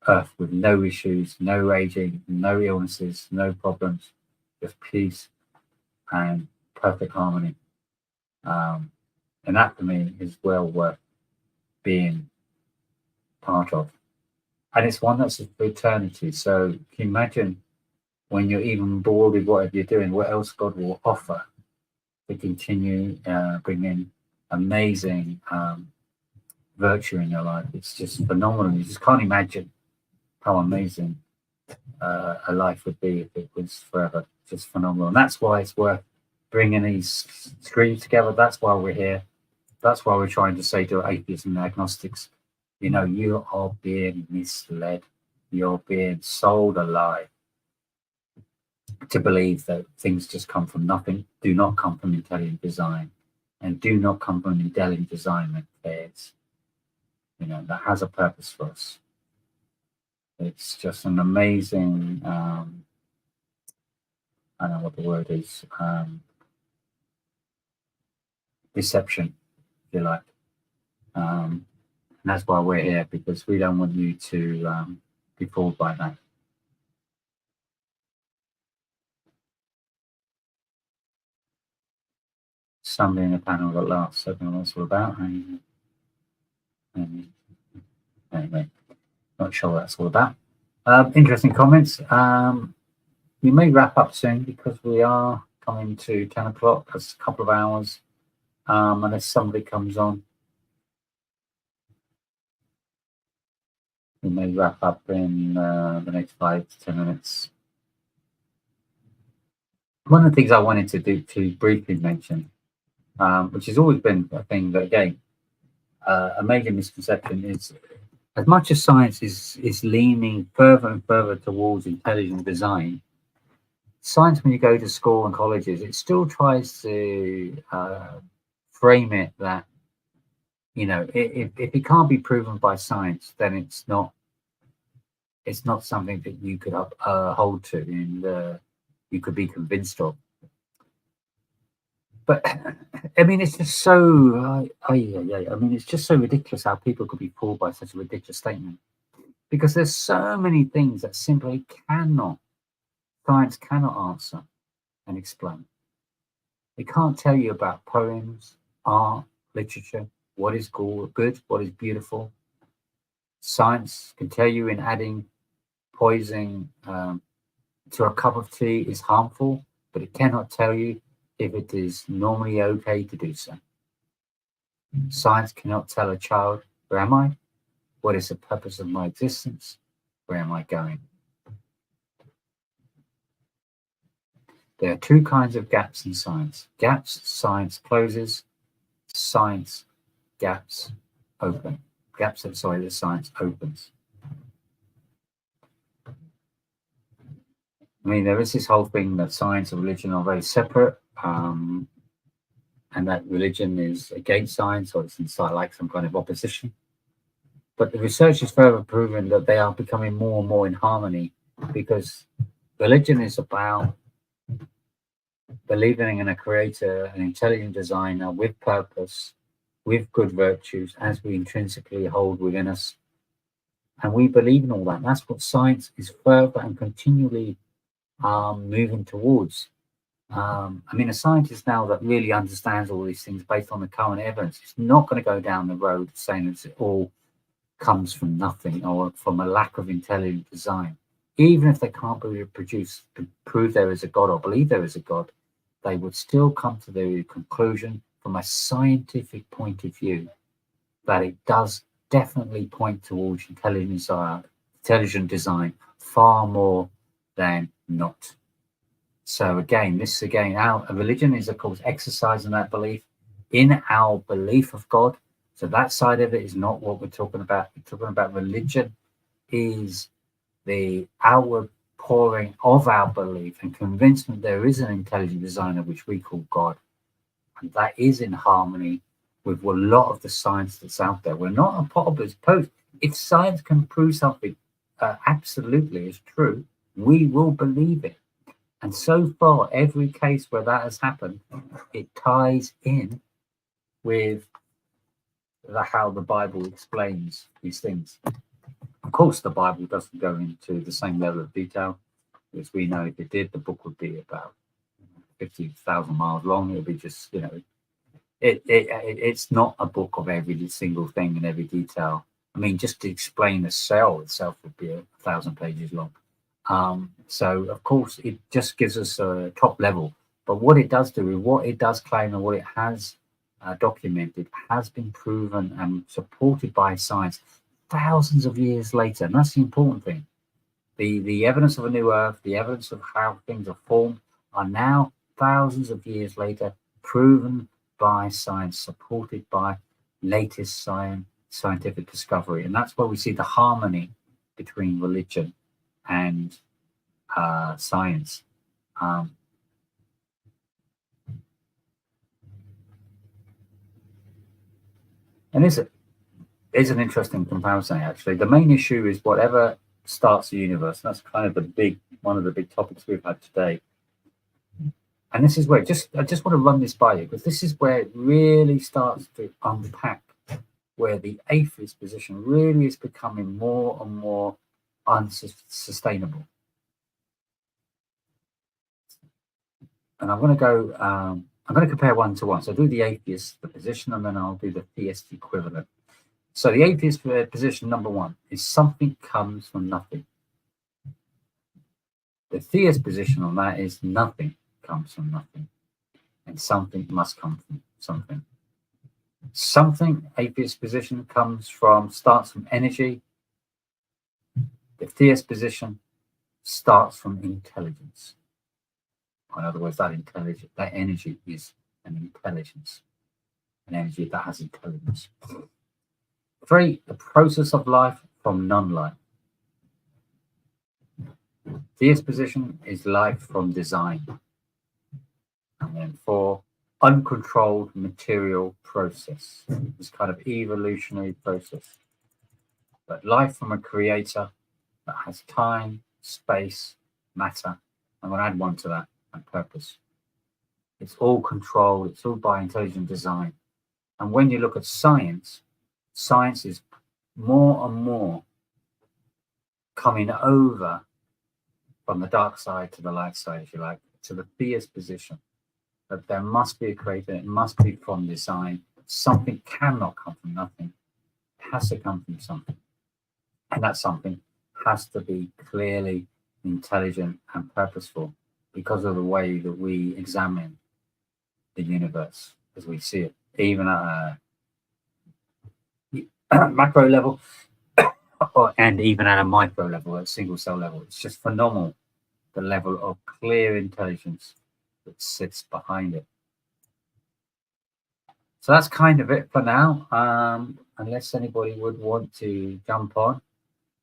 earth with no issues, no aging, no illnesses, no problems, just peace and perfect harmony. And that, for me, is well worth being part of. And it's one that's for eternity. So can you imagine when you're even bored with whatever you're doing, what else God will offer to continue bringing amazing virtue in your life? It's just phenomenal. You just can't imagine how amazing a life would be if it was forever. Just phenomenal. And that's why it's worth bringing these streams together. That's why we're here. That's why we're trying to say to atheists and agnostics, you are being misled. You're being sold a lie to believe that things just come from nothing, do not come from intelligent design, and do not come from intelligent design that cares, that has a purpose for us. It's just an amazing, I don't know what the word is, deception, if you like. And that's why we're here, because we don't want you to be fooled by that. Somebody in the panel got lost, so I don't know what it's all about. Anyway, not sure what that's all about. Interesting comments. We may wrap up soon because we are coming to 10 o'clock. That's a couple of hours, unless somebody comes on. We may wrap up in the next 5 to 10 minutes. One of the things I wanted to briefly mention, which has always been a thing that, again, a major misconception is, as much as science is leaning further and further towards intelligent design, science, when you go to school and colleges, it still tries to frame it that, you know, if it can't be proven by science, then it's not something that you could hold to and you could be convinced of. But I mean, it's just so I mean, it's just so ridiculous how people could be fooled by such a ridiculous statement, because there's so many things that simply science cannot answer and explain. It can't tell you about poems, art, literature, what is good, what is beautiful. Science can tell you in adding poison to a cup of tea is harmful, but it cannot tell you if it is normally okay to do so. Science cannot tell a child, where am I? What is the purpose of my existence? Where am I going? There are two kinds of gaps in science. Gaps, science closes. Science, gaps open. Gaps, that science opens. I mean, there is this whole thing that science and religion are very separate, and that religion is against science, or it's inside like some kind of opposition. But the research has further proven that they are becoming more and more in harmony, because religion is about believing in a creator, an intelligent designer with purpose, with good virtues, as we intrinsically hold within us. And we believe in all that. That's what science is further and continually moving towards. I mean, a scientist now that really understands all these things based on the current evidence, it's not going to go down the road saying that it all comes from nothing or from a lack of intelligent design. Even if they can't prove there is a God or believe there is a God, they would still come to the conclusion from a scientific point of view that it does definitely point towards intelligent design far more than not. So again, our religion is, of course, exercising that belief in our belief of God. So that side of it is not what we're talking about. We're talking about religion is the outward pouring of our belief and convincement there is an intelligent designer, which we call God. And that is in harmony with a lot of the science that's out there. We're not opposed. If science can prove something absolutely is true, we will believe it. And so far, every case where that has happened, it ties in with how the Bible explains these things. Of course, the Bible doesn't go into the same level of detail, because we know if it did, the book would be about 50,000 miles long. It would be just, you know, it's not a book of every single thing and every detail. I mean, just to explain the cell itself would be 1,000 pages long. So, of course, it just gives us a top level. But what it does do, what it does claim and what it has documented has been proven and supported by science thousands of years later. And that's the important thing. The evidence of a new earth, the evidence of how things are formed are now thousands of years later proven by science, supported by latest scientific discovery. And that's where we see the harmony between religion and science. And it's an interesting comparison, actually. The main issue is whatever starts the universe. That's kind of one of the big topics we've had today. And this is where I just want to run this by you, because this is where it really starts to unpack where the atheist position really is becoming more and more unsustainable. And I'm going to go, I'm going to compare one to one. So I'll do the atheist, the position, and then I'll do the theist equivalent. So the atheist position number one is something comes from nothing. The theist position on that is nothing comes from nothing, and something must come from something. Something, atheist position, starts from energy. The theist position starts from intelligence. In other words, that energy is an intelligence, an energy that has intelligence. 3, the process of life from non-life. Theist position is life from design. And then 4, uncontrolled material process. This kind of evolutionary process. But life from a creator that has time, space, matter. I'm going to add one to that, and purpose. It's all controlled. It's all by intelligent design. And when you look at science, science is more and more coming over from the dark side to the light side, if you like, to the theist position. That there must be a creator, it must be from design. Something cannot come from nothing. It has to come from something. And that something has to be clearly intelligent and purposeful because of the way that we examine the universe as we see it, even at a macro level and even at a micro level, at a single cell level. It's just phenomenal, the level of clear intelligence that sits behind it. So that's kind of it for now, unless anybody would want to jump on.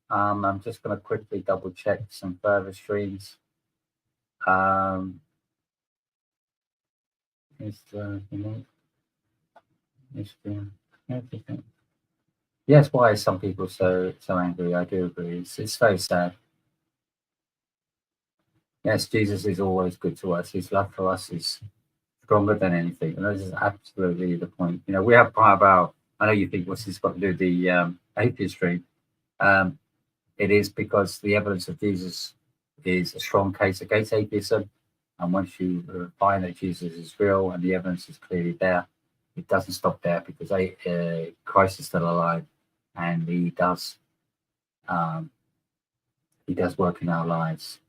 I'm just going to quickly double check some further streams. Yes, why are some people so angry? I do agree. It's very sad. Yes, Jesus is always good to us. His love for us is stronger than anything. And this is absolutely the point. You know, we have part of our, I know you think what's this got to do with the atheist stream. It is because the evidence of Jesus is a strong case against atheism. And once you find that Jesus is real and the evidence is clearly there, it doesn't stop there, because Christ is still alive, and he does work in our lives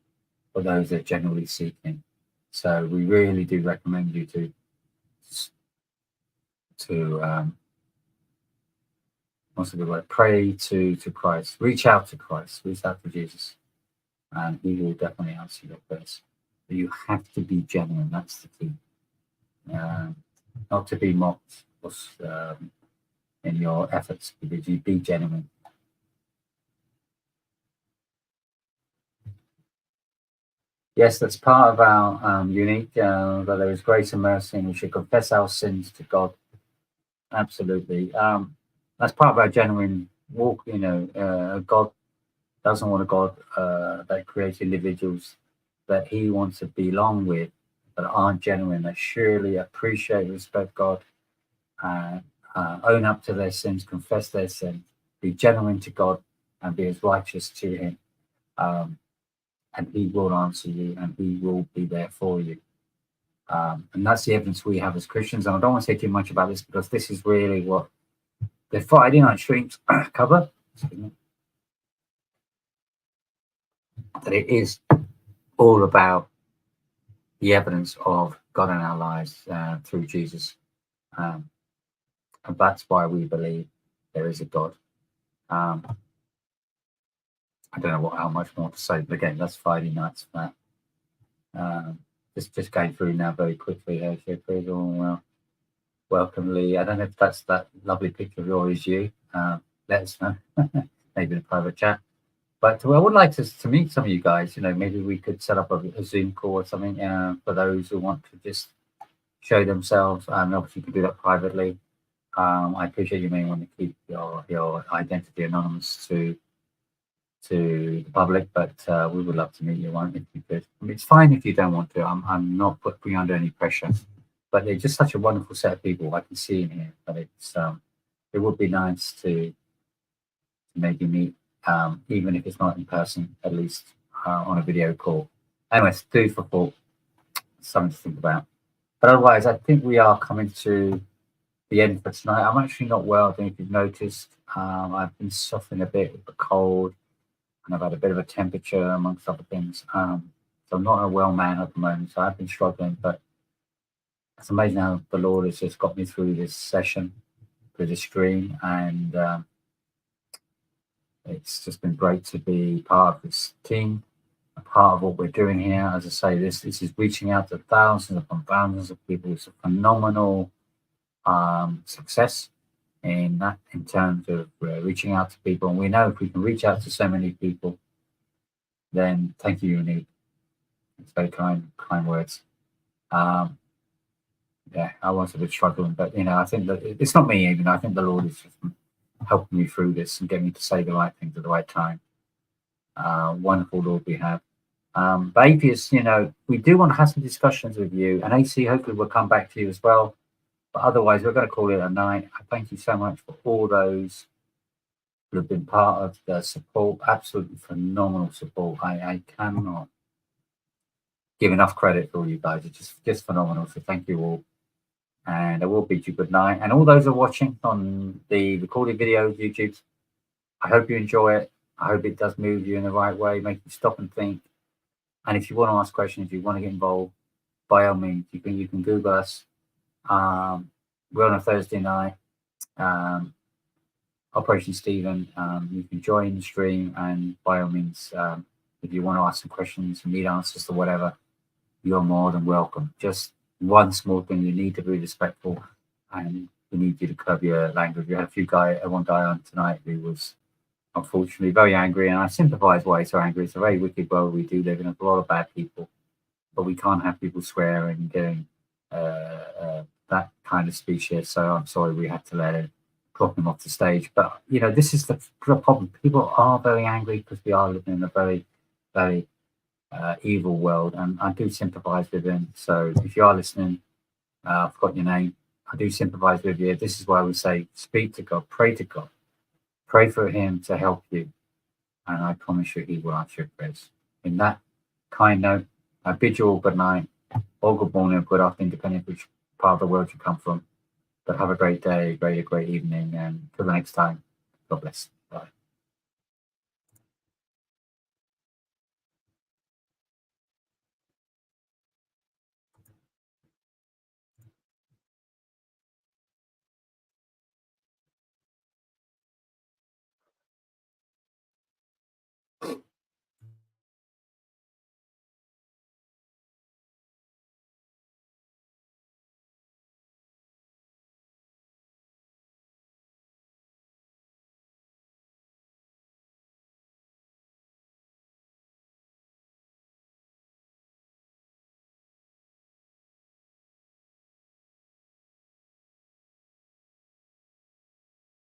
for those that generally seek him. So we really do recommend you to what's the good word? Pray to Christ. Reach out to Christ. Reach out to Jesus, and he will definitely answer your prayers. But you have to be genuine. That's the key. Not to be mocked in your efforts, because you be genuine. Yes, that's part of our unique, that there is grace and mercy, and we should confess our sins to God. Absolutely. That's part of our genuine walk. You know, God doesn't want a God that creates individuals that he wants to belong with, that aren't genuine, that surely appreciate, respect God, own up to their sins, confess their sins, be genuine to God, and be as righteous to him. And he will answer you, and he will be there for you. And that's the evidence we have as Christians. And I don't want to say too much about this, because this is really what the Friday night streams cover. That it is all about the evidence of God in our lives through Jesus. And that's why we believe there is a God. I don't know how much more to say, but again, that's Friday nights for that. Just going through now very quickly. Welcome, Lee. I don't know if that's that lovely picture of yours is you. Let us know, maybe in a private chat. But I would like to meet some of you guys. You know, maybe we could set up a Zoom call or something for those who want to just show themselves. And obviously, you can do that privately. I appreciate you may want to keep your identity anonymous to to the public, but we would love to meet you one if you could. I mean, it's fine if you don't want to. I'm not putting you under any pressure, but they're just such a wonderful set of people I can see in here. But it's it would be nice to maybe meet, even if it's not in person, at least on a video call. Anyways, food for thought, something to think about. But otherwise, I think we are coming to the end for tonight. I'm actually not well. I don't know if you've noticed. I've been suffering a bit with the cold, and I've had a bit of a temperature amongst other things. So I'm not a well man at the moment, so I've been struggling, but it's amazing how the Lord has just got me through this session, through this stream, and it's just been great to be part of this team, a part of what we're doing here. As I say, this is reaching out to thousands upon thousands of people. It's a phenomenal success in terms of reaching out to people, and we know if we can reach out to so many people, then thank you, Unique. It's very kind words. Yeah, I was a bit struggling, but I think that it's not me even. I think the Lord is just helping me through this and getting me to say the right things at the right time. Wonderful Lord we have. But atheists, we do want to have some discussions with you, and AC, hopefully we'll come back to you as well. But otherwise, we're going to call it a night. I thank you so much for all those who have been part of the support. Absolutely phenomenal support. I cannot give enough credit for all you guys. It's just phenomenal. So thank you all. And I will bid you good night. And all those who are watching on the recorded videos, YouTube, I hope you enjoy it. I hope it does move you in the right way, make you stop and think. And if you want to ask questions, if you want to get involved, by all means, you can Google us. We're on a Thursday night. Operation Stephen. You can join the stream, and by all means, if you want to ask some questions and need answers to whatever, you're more than welcome. Just one small thing: you need to be respectful, and we need you to curb your language. We had one guy on tonight who was unfortunately very angry, and I sympathise why he's so angry. It's a very wicked world we do live in. A lot of bad people, but we can't have people swearing and doing that kind of speech here. So I'm sorry we had to let him drop him off the stage. But this is the problem. People are very angry because we are living in a very, very evil world, and I do sympathise with him. So if you are listening, I've forgotten your name. I do sympathise with you. This is why we say speak to God, pray to God, pray for him to help you, and I promise you he will answer your prayers. In that kind note, I bid you all good night, or good morning, or good afternoon, depending on which part of the world you come from. But have a great day, great evening, and till the next time, God bless.